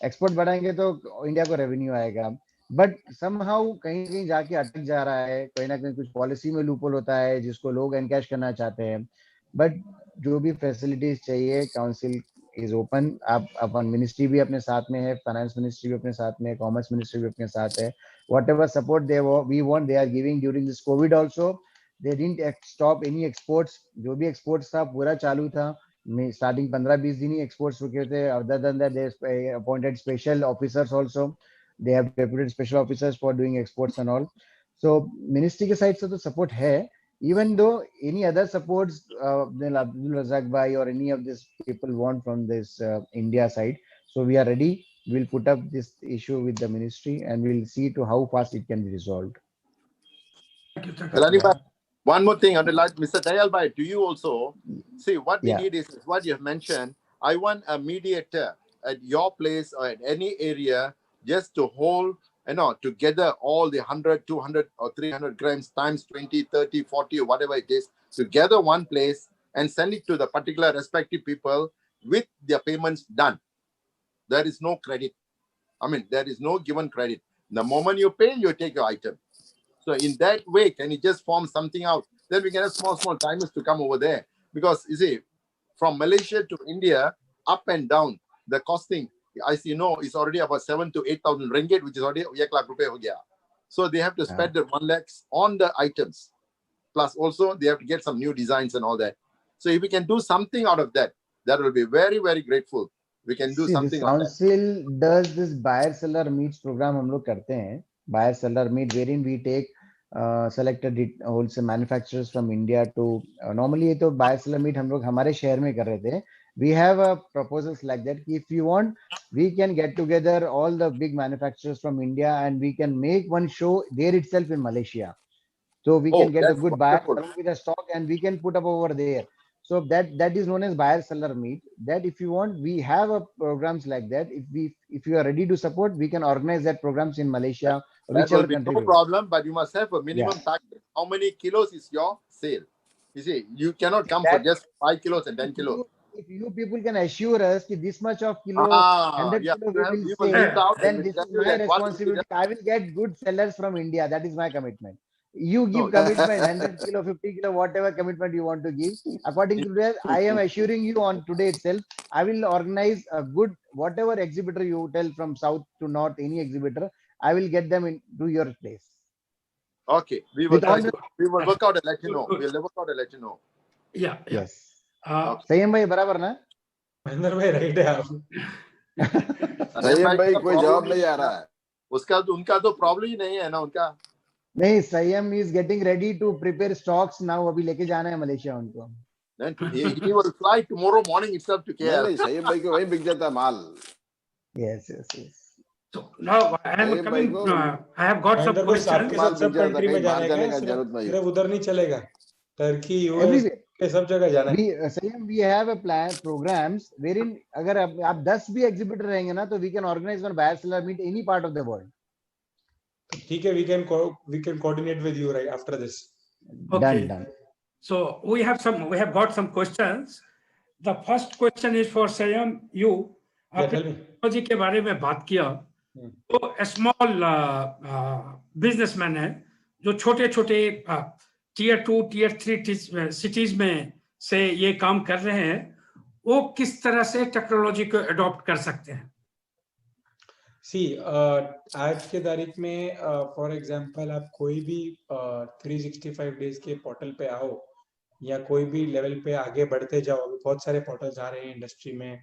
एक्सपोर्ट बढ़ाएंगे तो इंडिया को रेवेन्यू आएगा, बट समहाउ कहीं कहीं जाके अटक जा रहा है. कहीं ना कहीं कुछ पॉलिसी में लूपहोल होता है जिसको लोग एनकैश करना चाहते हैं. बट जो भी फैसिलिटीज चाहिए काउंसिल इज ओपन. आप अपन मिनिस्ट्री भी अपने साथ में है, फाइनेंस मिनिस्ट्री भी अपने साथ में है, कॉमर्स मिनिस्ट्री भी अपने साथ है. whatever support we want they are giving during this COVID also. They didn't stop any exports. जो भी exports था पूरा चालू था. Starting 15-20 दिन ही exports रुके थे. Other than that they appointed special officers also. They have deputed special officers for doing exports and all. So ministry के side से तो support है. Even though any other supports Abdul Razak bhai or any of these people want from this India side, so we are ready. We'll put up this issue with the ministry and we'll see to how fast it can be resolved. One more thing, Mr. Dayal bhai, to you also, see what we need is what you have mentioned. I want a mediator at your place or at any area just to hold, together all the 100, 200 or 300 grams times 20, 30, 40 or whatever it is, together one place and send it to the particular respective people with their payments done. There is no credit. I mean, there is no given credit. The moment you pay, you take your item. So in that way, can you just form something out? Then we can have small timers to come over there. Because you see, from Malaysia to India, up and down, the costing, as you know, is already about 7,000 to 8,000 ringgit, which is already 1 lakh rupiah ho gaya. So they have to spend the 1 lakh on the items. Plus also, they have to get some new designs and all that. So if we can do something out of that, that will be very, very grateful. We can do something. Council does this buyer seller meets program. हम लोग करते हैं buyer seller meet wherein we take selected wholesale manufacturers from India to normally ये तो buyer seller meet हम लोग हमारे शहर में कर रहे थे. We have proposals like that. If you want, we can get together all the big manufacturers from India and we can make one show there itself in Malaysia. So we can get a good buyer with a stock and we can put up over there. So that is known as buyer seller meet. That if you want, we have programs like that. If you are ready to support, we can organize that programs in Malaysia That whichever will be country. no we- problem, but you must have a minimum target. How many kilos is your sale? You see, you cannot come for That- just 5 kilos and 10 kilos. If you people can assure us that this much of kilo, 100 Yeah, kilo you we will will sell, reach out then and this tell is you my that what will be responsibility. I will get good sellers from India. That is my commitment. You give No. commitment, 100 kilo, 50 kilo, whatever commitment you want to give. According to that, I am assuring you on today itself, I will organize a good, whatever exhibitor you tell from south to north, any exhibitor, I will get them into your place. Okay, we will With all the, work out and let you know. Good. We'll work out and let you know. Yeah. yes. Uh, Sayam bhai, barabar na? Mahendra भाई right है आप। सैयद भाई कोई जवाब नहीं आ रहा है। उसका तो उनका तो प्रॉब्लम ही नहीं है ना उनका। नहीं, Sayam is getting ready to prepare stocks now. अभी लेके जाना है मलेशिया उनको। Then he will fly tomorrow morning itself to KL. नहीं सैयद भाई को वहीं बिक जाता है माल। Yes, yes, yes. so now I am Syed भाई coming. को I have got some Mahendra भाई questions. आपके माल साथ सब बिक जाता है, कंट्री में कहीं जाना बाहर है जाने क्या? का जरूरत नहीं है। सिर्फ उधर नहीं चलेगा, टर्की, यूएस, Everywhere. सब जगह जाना है। Sayam, we have a plan programs wherein अगर आप 10 भी exhibitor रहेंगे ना, तो we can organize one buyer seller meet any part of the world. ठीक है, we can coordinate with you right after this. Okay. Done. So we have got some questions. The first question is for Sayam. You Yeah, आपने tell me. Technology के बारे में बात किया, तो small businessman है जो छोटे छोटे टीयर 2 टीयर 3 सिटीज में से ये काम कर रहे हैं, वो किस तरह से टेक्नोलॉजी को अडॉप्ट कर सकते हैं? सी आज के तारीख में फॉर एग्जांपल आप कोई भी 365 डेज के पोर्टल पे आओ या कोई भी लेवल पे आगे बढ़ते जाओ, अभी बहुत सारे पोर्टल्स आ रहे हैं इंडस्ट्री में।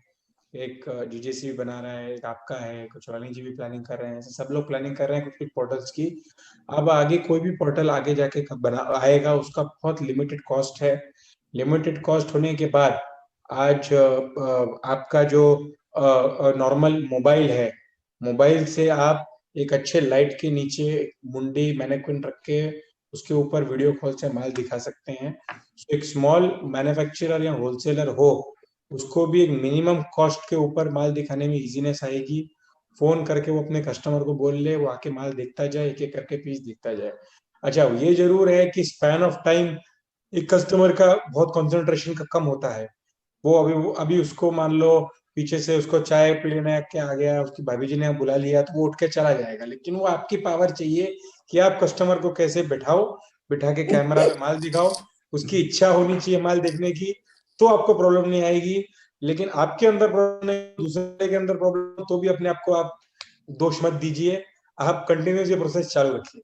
एक जीजेसी भी बना रहा है, एक आपका है, कुछ रानी जी भी प्लानिंग कर रहे हैं, सब लोग प्लानिंग कर रहे हैं कुछ पोर्टल्स की। अब आगे कोई भी पोर्टल आगे जाके बना आएगा, उसका बहुत लिमिटेड कॉस्ट है। लिमिटेड कॉस्ट होने के बाद आज आपका जो नॉर्मल मोबाइल है, मोबाइल से आप एक अच्छे लाइट के नीचे मुंडी मैनेक्विन रख के उसके ऊपर वीडियो कॉल से माल दिखा सकते हैं। एक स्मॉल मैन्युफैक्चरर या होलसेलर हो, उसको भी एक मिनिमम कॉस्ट के ऊपर माल दिखाने में इजीनेस आएगी। फोन करके वो अपने कस्टमर को बोल ले, वो आके माल देखता जाए, एक एक करके पीस दिखता जाए। अच्छा, ये जरूर है कि स्पैन ऑफ टाइम एक कस्टमर का बहुत कंसंट्रेशन का कम होता है। वो अभी उसको मान लो पीछे से उसको चाय पीने के आ गया, उसकी भाभी जी ने बुला लिया, तो वो उठ के चला जाएगा। लेकिन वो आपकी पावर चाहिए कि आप कस्टमर को कैसे बिठा के कैमरा में माल दिखाओ, उसकी इच्छा होनी चाहिए माल देखने की, तो आपको प्रॉब्लम नहीं आएगी। लेकिन आपके अंदर प्रॉब्लम नहीं, दूसरे के अंदर प्रॉब्लम, तो भी अपने आप को आप दोष मत दीजिए, आप कंटिन्यूस ये प्रोसेस चालू रखिए।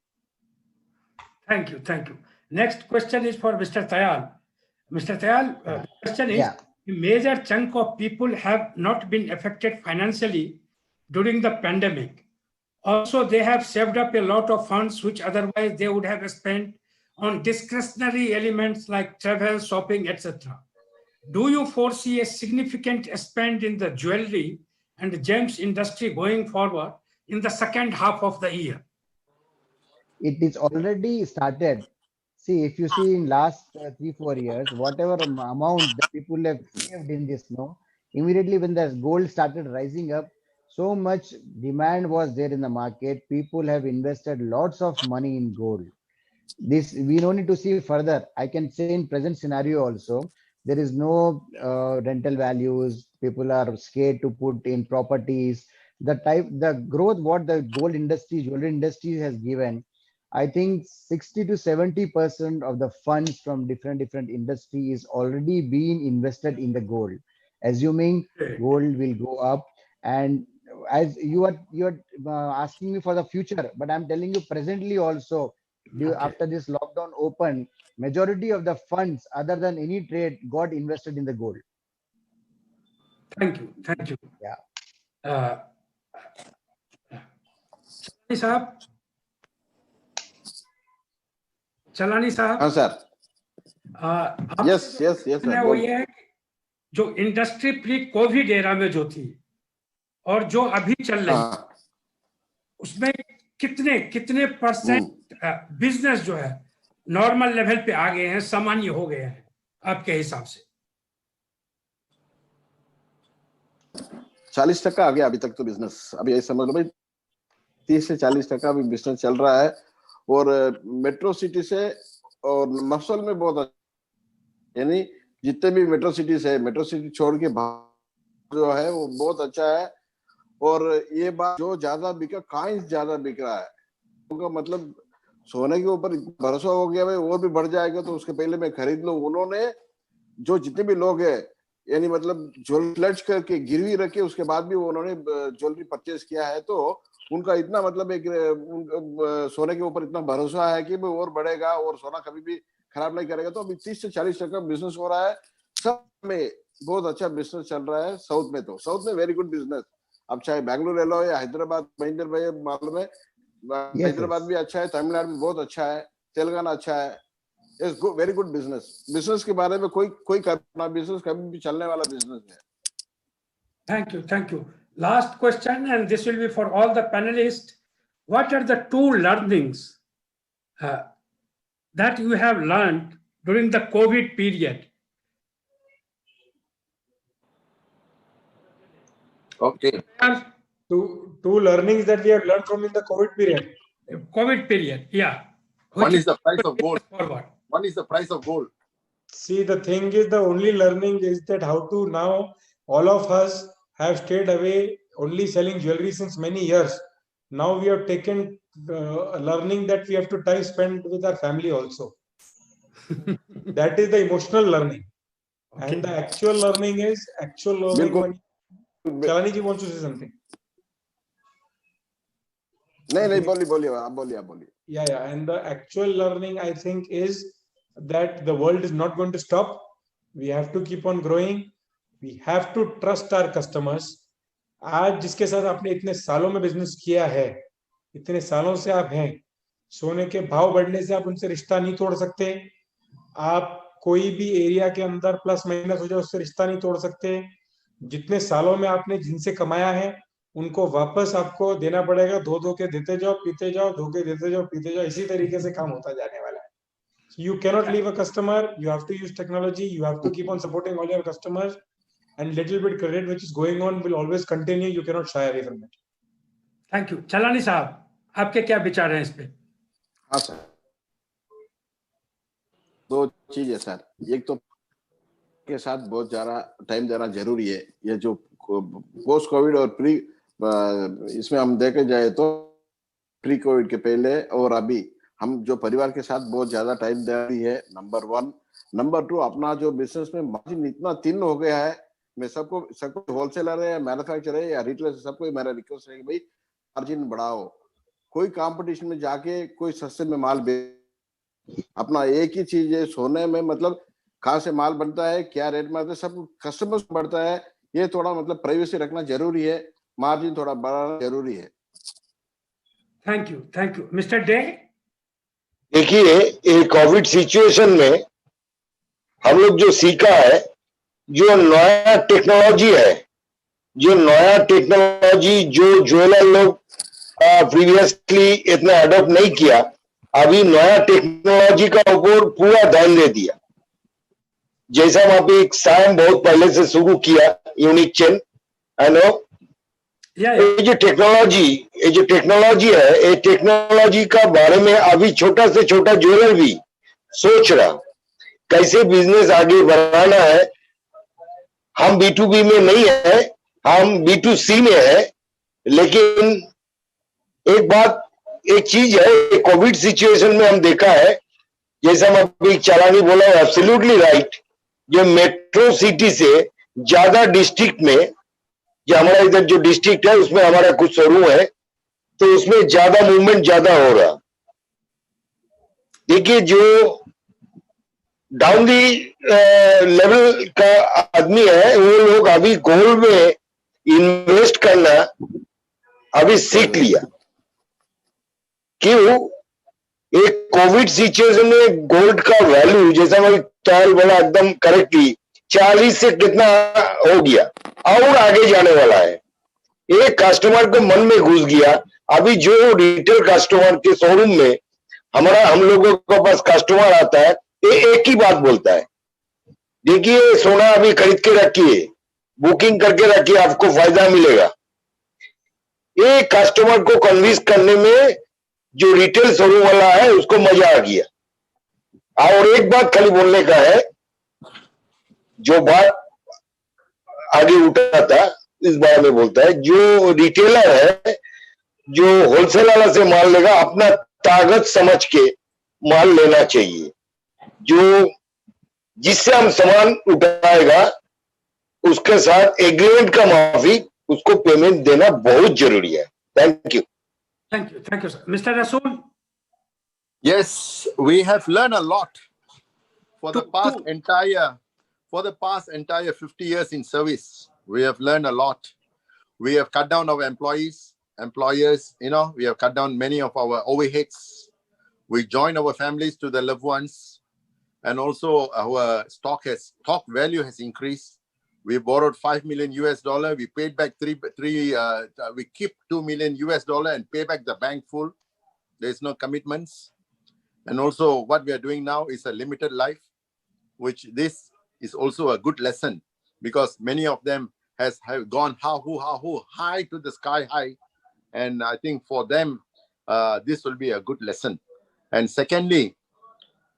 Thank you. Next question is for Mr. Tayal. Mr. Tayal, the question is, a major chunk of people have not been affected financially during the pandemic. Also, they have saved up a lot of funds which otherwise they would have spent on discretionary elements like travel, shopping, etc. Do you foresee a significant spend in the jewelry and gems industry going forward in the second half of the year? It is already started. See, if you see in last 3-4 years, whatever amount that people have saved in this, immediately when the gold started rising up, so much demand was there in the market. People have invested lots of money in gold. This we don't need to see further. I can say in present scenario also, there is no rental values. People are scared to put in properties. The growth what the gold industry, jewelry industry has given, I think 60 to 70% of the funds from different industry is already being invested in the gold, assuming gold will go up. And as you are asking me for the future, but I'm telling you presently also, after this lockdown open, majority of the funds other than any trade got invested in the gold. Thank you. Yeah. चलानी साहब। हाँ sir. Yes वो ये है जो industry pre Covid era में जो थी और जो अभी चल रही है, उसमें कितने परसेंट बिजनेस जो है नॉर्मल लेवल पे आ गए हैं, सामान्य हो गए हैं आपके हिसाब से? 40% आ गया अभी तक तो बिजनेस। अभी ऐसे समझ लो भाई 30 से 40% भी बिजनेस चल रहा है। और मेट्रो सिटी से और मफसल में बहुत अच्छा, यानी जितने भी मेट्रो सिटीज है, मेट्रो सिटी छोड़ के बाहर जो है वो बहुत अच्छा है। और ये बात जो ज्यादा बिका, कॉइन्स ज्यादा बिक रहा है, उनका मतलब सोने के ऊपर भरोसा हो गया भाई और भी बढ़ जाएगा तो उसके पहले मैं खरीद लूं। उन्होंने जो जितने भी लोग हैं, यानी मतलब ज्वेलरी करके गिरवी रखे, उसके बाद भी उन्होंने ज्वेलरी परचेज किया है। तो उनका इतना मतलब एक सोने के ऊपर इतना भरोसा है कि और बढ़ेगा और सोना कभी भी खराब नहीं करेगा। तो अभी 30 से 40% बिजनेस हो रहा है, सब में बहुत अच्छा बिजनेस चल रहा है। साउथ में, तो साउथ में वेरी गुड बिजनेस। अब चाहे बैंगलोर ले लो या हैदराबाद, महेंद्र भाई मालूम है, हैदराबाद भी अच्छा है, तमिलनाडु भी बहुत अच्छा है, तेलंगाना अच्छा है। It's very good business. Business के बारे में कोई करना, बिजनेस कभी भी चलने वाला बिजनेस है। Thank you. Last question, and this will be for all the panelists. What are the 2 learnings that you have learned during the COVID period? Okay. Two learnings that we have learned from in the COVID period. COVID period, yeah. One is the price of gold. Forward. One is the price of gold. See, the thing is, the only learning is that how to now, all of us have stayed away only selling jewelry since many years. Now we have taken learning that we have to time spend with our family also. That is the emotional learning. Okay. And the actual learning is actual learning. Chalani ji wants to say something. नहीं, बोलिए। Yeah. And the actual learning, I think, is that the world is not going to stop. We have to keep on growing. We have to trust our customers. आज जिसके साथ आपने इतने सालों में business किया है, इतने सालों से आप हैं, सोने के भाव बढ़ने से आप उनसे रिश्ता नहीं तोड़ सकते। आप कोई भी एरिया के अंदर प्लस माइनस हो जाए, उससे रिश्ता नहीं तोड़ सकते। जितने सालों में आपने जिनसे कमाया है, उनको वापस आपको देना पड़ेगा। धो के देते जाओ, पीते जाओ, धो के देते जाओ, पीते जाओ। इसी तरीके से काम होता जाने वाला है। You cannot leave a customer. You have to use technology. You have to keep on supporting all your customers. And little bit credit which is going on will always continue. You cannot shy away from it. Thank you. चलानी साहब, आपके क्या विचार हैं इस पे? हाँ sir, 2 चीज है सर। एक तो के साथ बहुत ज्यादा टाइम देना जरूरी है। ये जो पोस्ट कोविड और प्री, इसमें हम देखे जाए तो प्री कोविड के पहले और अभी हम जो परिवार के साथ बहुत ज्यादा टाइम दे रही है, नंबर 1। नंबर 2, अपना जो बिजनेस में मार्जिन इतना थिन हो गया है। मैं सबको होलसेलर है, मैन्युफैक्चरर है या रिटेलर, सबको मेरा रिक्वेस्ट है कि भाई मार्जिन बढ़ाओ। कोई कंपटीशन में जाके कोई सस्ते में माल अपना एक ही चीज है, सोने में मतलब कहाँ से माल बनता है, क्या रेट में आता है, सब कस्टमर्स बढ़ता है। ये थोड़ा मतलब प्राइवेसी रखना जरूरी है, मार्जिन थोड़ा बढ़ाना जरूरी है। Thank you mister day. देखिए, ये कोविड सिचुएशन में हम लोग जो सीखा है, जो नया टेक्नोलॉजी है, जो ज्वेलर लोग प्रीवियसली इतना अडॉप्ट नहीं किया, अभी नया टेक्नोलॉजी का ऊपर पूरा ध्यान दे दिया। जैसा वहां पे एक साम बहुत पहले से शुरू किया, यूनिक चेन, आई नो। ये जो टेक्नोलॉजी है, ये टेक्नोलॉजी का बारे में अभी छोटा से छोटा ज्वेलर भी सोच रहा कैसे बिजनेस आगे बढ़ाना है। हम B2B में नहीं है, हम B2C में है। लेकिन एक चीज है, कोविड सिचुएशन में हम देखा है, जैसा मैं अभी चालानी बोला, एब्सोल्युटली राइट। जो मेट्रो सिटी से ज्यादा डिस्ट्रिक्ट में, जो हमारा इधर जो डिस्ट्रिक्ट है उसमें हमारा कुछ शोरूम है, तो उसमें ज्यादा मूवमेंट ज्यादा हो रहा। देखिए, जो डाउन दी लेवल का आदमी है, वो लोग अभी गोल्ड में इन्वेस्ट करना अभी सीख लिया। क्यों? एक कोविड सिचुएशन में गोल्ड का वैल्यू, जैसा मैं चाल बोला एकदम करेक्टली, 40 से कितना हो गया और आगे जाने वाला है। एक कस्टमर के मन में घुस गया। अभी जो रिटेल कस्टमर के शोरूम में हम लोगों के पास कस्टमर आता है, ये एक ही बात बोलता है, देखिए सोना अभी खरीद के रखिए, बुकिंग करके रखिए, आपको फायदा मिलेगा। ये कस्टमर को कन्विंस करने में जो रिटेल शोरूम वाला है उसको मजा आ गया। और एक बात खाली बोलने का है, जो बात आगे उठा था इस बारे में बोलता है, जो रिटेलर है जो होलसेल वाला से माल लेगा अपना ताकत समझ के माल लेना चाहिए। जो जिससे हम सामान उठाएगा उसके साथ एग्रीमेंट का माफी उसको पेमेंट देना बहुत जरूरी है। Thank you. Thank you, sir. Mr. Rasool, Yes, we have learned a lot for the To- past to- entire 50 years in service. We have learned a lot. We have cut down our employers, we have cut down many of our overheads. We join our families to the loved ones, and also our stock value has increased. We borrowed $5 million US. We paid back we keep $2 million US and pay back the bank full. There's no commitments. And also what we are doing now is a limited life, which this is also a good lesson, because many of them have gone high to the sky high. And I think for them, this will be a good lesson. And secondly,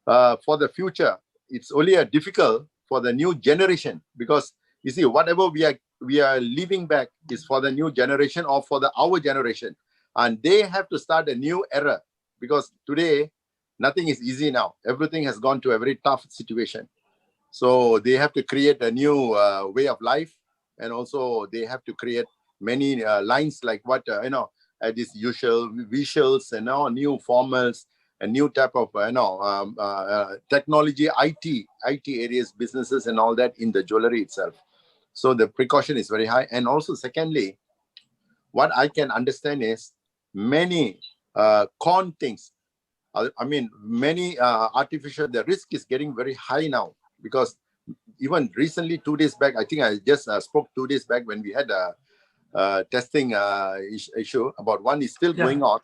for the future, it's only a difficult for the new generation, because you see, whatever we are leaving back is for the new generation or for our generation, and they have to start a new era, because today nothing is easy now. Everything has gone to a very tough situation. So they have to create a new way of life, and also they have to create many lines like what these usual visuals and new formals, a new type of technology, IT areas, businesses, and all that in the jewelry itself. So the precaution is very high. And also, secondly, what I can understand is many con things. I mean, many artificial. The risk is getting very high now, because even recently, 2 days back, I think I just spoke 2 days back when we had a testing issue about one is still going on.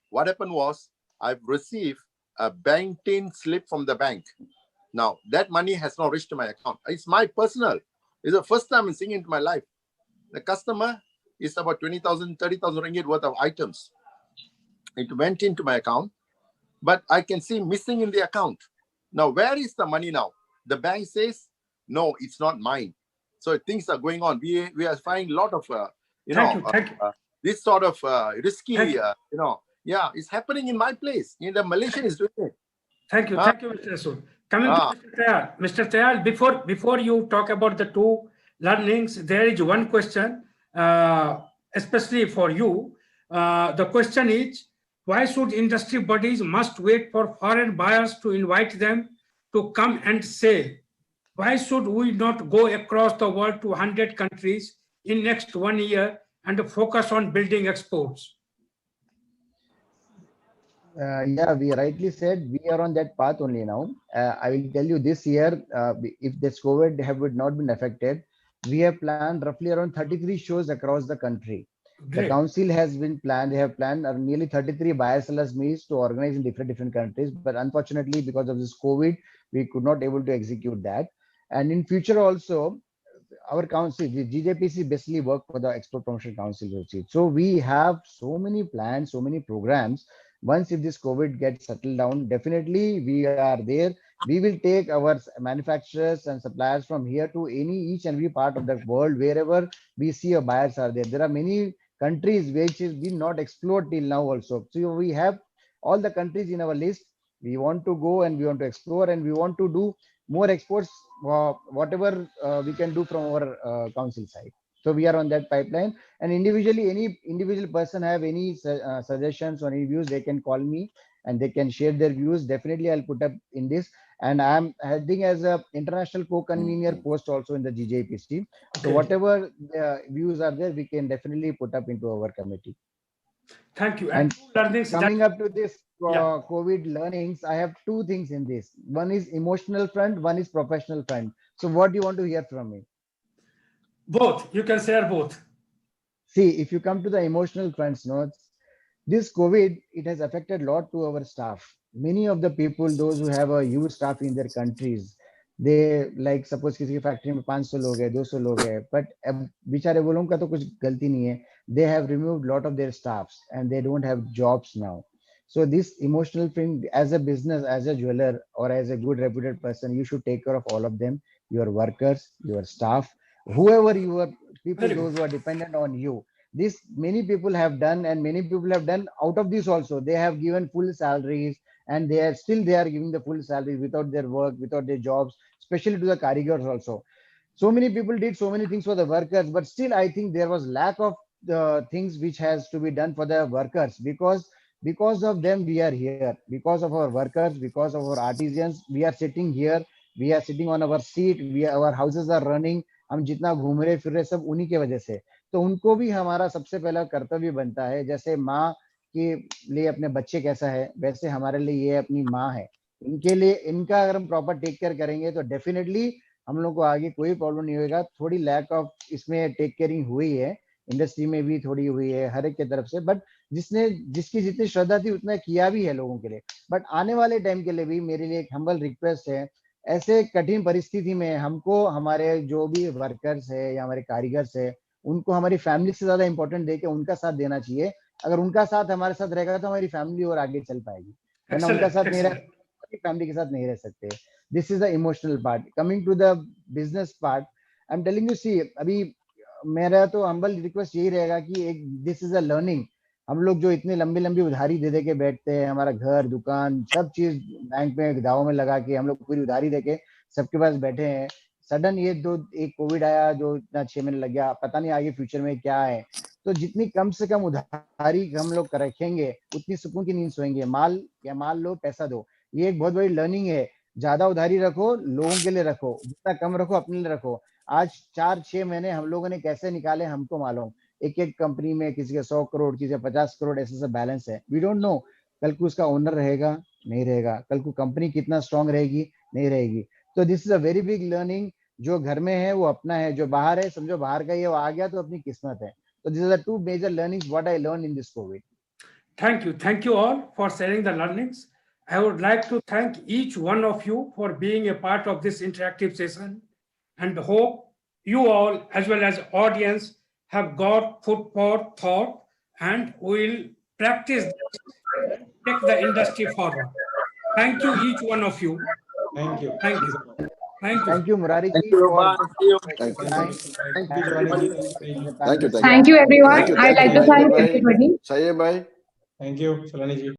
What happened was I've received a bank-in slip from the bank. Now that money has not reached to my account. It's my personal. It's the first time I'm seeing it in my life. The customer is about 20,000, 30,000 ringgit worth of items. It went into my account, but I can see missing in the account. Now, where is the money now? The bank says, no, it's not mine. So things are going on. We are finding a lot of, Thank you. this sort of risky, it's happening in my place. In the Malaysian is doing it. Thank you, Mr. Rasool. Coming to Mr. Tayal, before you talk about the two learnings, there is one question, especially for you. The question is, why should industry bodies must wait for foreign buyers to invite them to come and sell? Why should we not go across the world to 100 countries in next 1 year and focus on building exports? Yeah, we rightly said we are on that path only now. I will tell you, this year, if this COVID would not been affected, we have planned roughly around 33 shows across the country. Great. The council has been planned. They have planned nearly 33 buyer sellers meets to organize in different countries. But unfortunately, because of this COVID, we could not able to execute that. And in future also, our council, the GJPC, basically work for the Export Promotion Council. So we have so many plans, so many programs. Once if this COVID gets settled down, definitely we are there. We will take our manufacturers and suppliers from here to each and every part of the world, wherever we see a buyers are there. There are many countries which is been not explored till now also. So we have all the countries in our list. We want to go and we want to explore and we want to do more exports, whatever we can do from our council side. So we are on that pipeline, and individually, any individual person have any suggestions or any views, they can call me and they can share their views. Definitely, I'll put up in this. And I'm heading as a international co-convener post also in the GJPC. So whatever views are there, we can definitely put up into our committee. Thank you. And coming up to this COVID learnings, I have two things in this. One is emotional front, one is professional front. So what do you want to hear from me? Both. You can share both. See, if you come to the emotional fronts, this COVID, it has affected a lot to our staff. Many of the people, those who have a huge staff in their countries, they like suppose किसी की factory में 500 लोग हैं, 200 लोग हैं, but अब बेचारे वो लोगों का तो कुछ गलती नहीं है. They have removed lot of their staffs and they don't have jobs now. So this emotional thing, as a business, as a jeweler, or as a good reputed person, you should take care of all of them, your workers, your staff, whoever your people, Very good. those who are dependent on you. This many people have done, and many people have done out of this also. They have given full salaries, and they are giving the full salaries without their work, without their jobs, especially to the karigars also. So many people did so many things for the workers, but still I think there was lack of the things which has to be done for the workers, because of them we are here, because of our workers, because of our artisans, we are sitting here, we are sitting on our seat, our houses are running. हम जितना घूम रहे फिर रहे सब उन्हीं के वजह से. तो उनको भी हमारा सबसे पहला कर्तव्य बनता है. जैसे माँ के लिए अपने बच्चे कैसा है, वैसे हमारे लिए ये अपनी माँ है. इनके लिए, इनका अगर हम प्रॉपर टेक केयर करेंगे तो डेफिनेटली हम लोग को आगे कोई प्रॉब्लम नहीं होगा. थोड़ी लैक ऑफ इसमें टेक केयरिंग हुई है, इंडस्ट्री में भी थोड़ी हुई है हर एक की तरफ से, बट जिसकी जितनी श्रद्धा थी उतना किया भी है लोगों के लिए. बट आने वाले टाइम के लिए भी मेरे लिए एक हम्बल रिक्वेस्ट है, ऐसे कठिन परिस्थिति में हमको हमारे जो भी वर्कर्स है या हमारे कारीगर्स है, उनको हमारी फैमिली से ज्यादा इंपॉर्टेंट दे के उनका साथ देना चाहिए. अगर उनका साथ हमारे साथ रहेगा तो हमारी फैमिली और आगे चल पाएगी, वरना उनका साथ नहीं रहा, फैमिली के साथ नहीं रह सकते. This is the emotional part. Coming to the business part, I'm telling you, see, अभी मेरा तो हम्बल रिक्वेस्ट यही रहेगा कि एक दिस इज अ लर्निंग. हम लोग जो इतने लंबी लंबी उधारी दे के बैठते हैं, हमारा घर दुकान सब चीज बैंक में दाव में लगा के हम लोग पूरी उधारी दे के सबके पास बैठे हैं. सडन ये एक कोविड आया जो इतना 6 महीने लग गया, पता नहीं आगे फ्यूचर में क्या है. तो जितनी कम से कम उधारी हम लोग रखेंगे उतनी सुकून की नींद सोएंगे. माल लो पैसा दो, ये एक बहुत बड़ी लर्निंग है. ज्यादा उधारी रखो, लोगों के लिए रखो, जितना कम रखो अपने लिए रखो. आज 4-6 महीने हम लोगों ने कैसे निकाले हमको मालूम. एक एक कंपनी में किसी का 100 करोड़, किसी का 50 करोड़ ऐसे सब बैलेंस है. वी डोंट नो कल को उसका ओनर रहेगा नहीं रहेगा, कल को कंपनी कितना स्ट्रांग रहेगी नहीं रहेगी. तो this is a very big learning. जो घर में है वो अपना है, जो बाहर है समझो बाहर का ही है, वो आ गया तो अपनी किस्मत है. So these are the two major learnings what I learned in this COVID. Thank you all for sharing the learnings. I would like to thank each one of you for being a part of this interactive session, and hope you all as well as audience have got food for thought and will practice this, take the industry forward. Thank you each one of you. Thank you. Thank you. Thank you. Thank you, Murari Thank ji, you, for Thank you. Thank you. Thank you, Shivani ji. Thank you. Thank you, everyone. Thank you. I'd like to Thank you, thank bhai. everybody. Sayed bhai. Thank you, Shalani ji.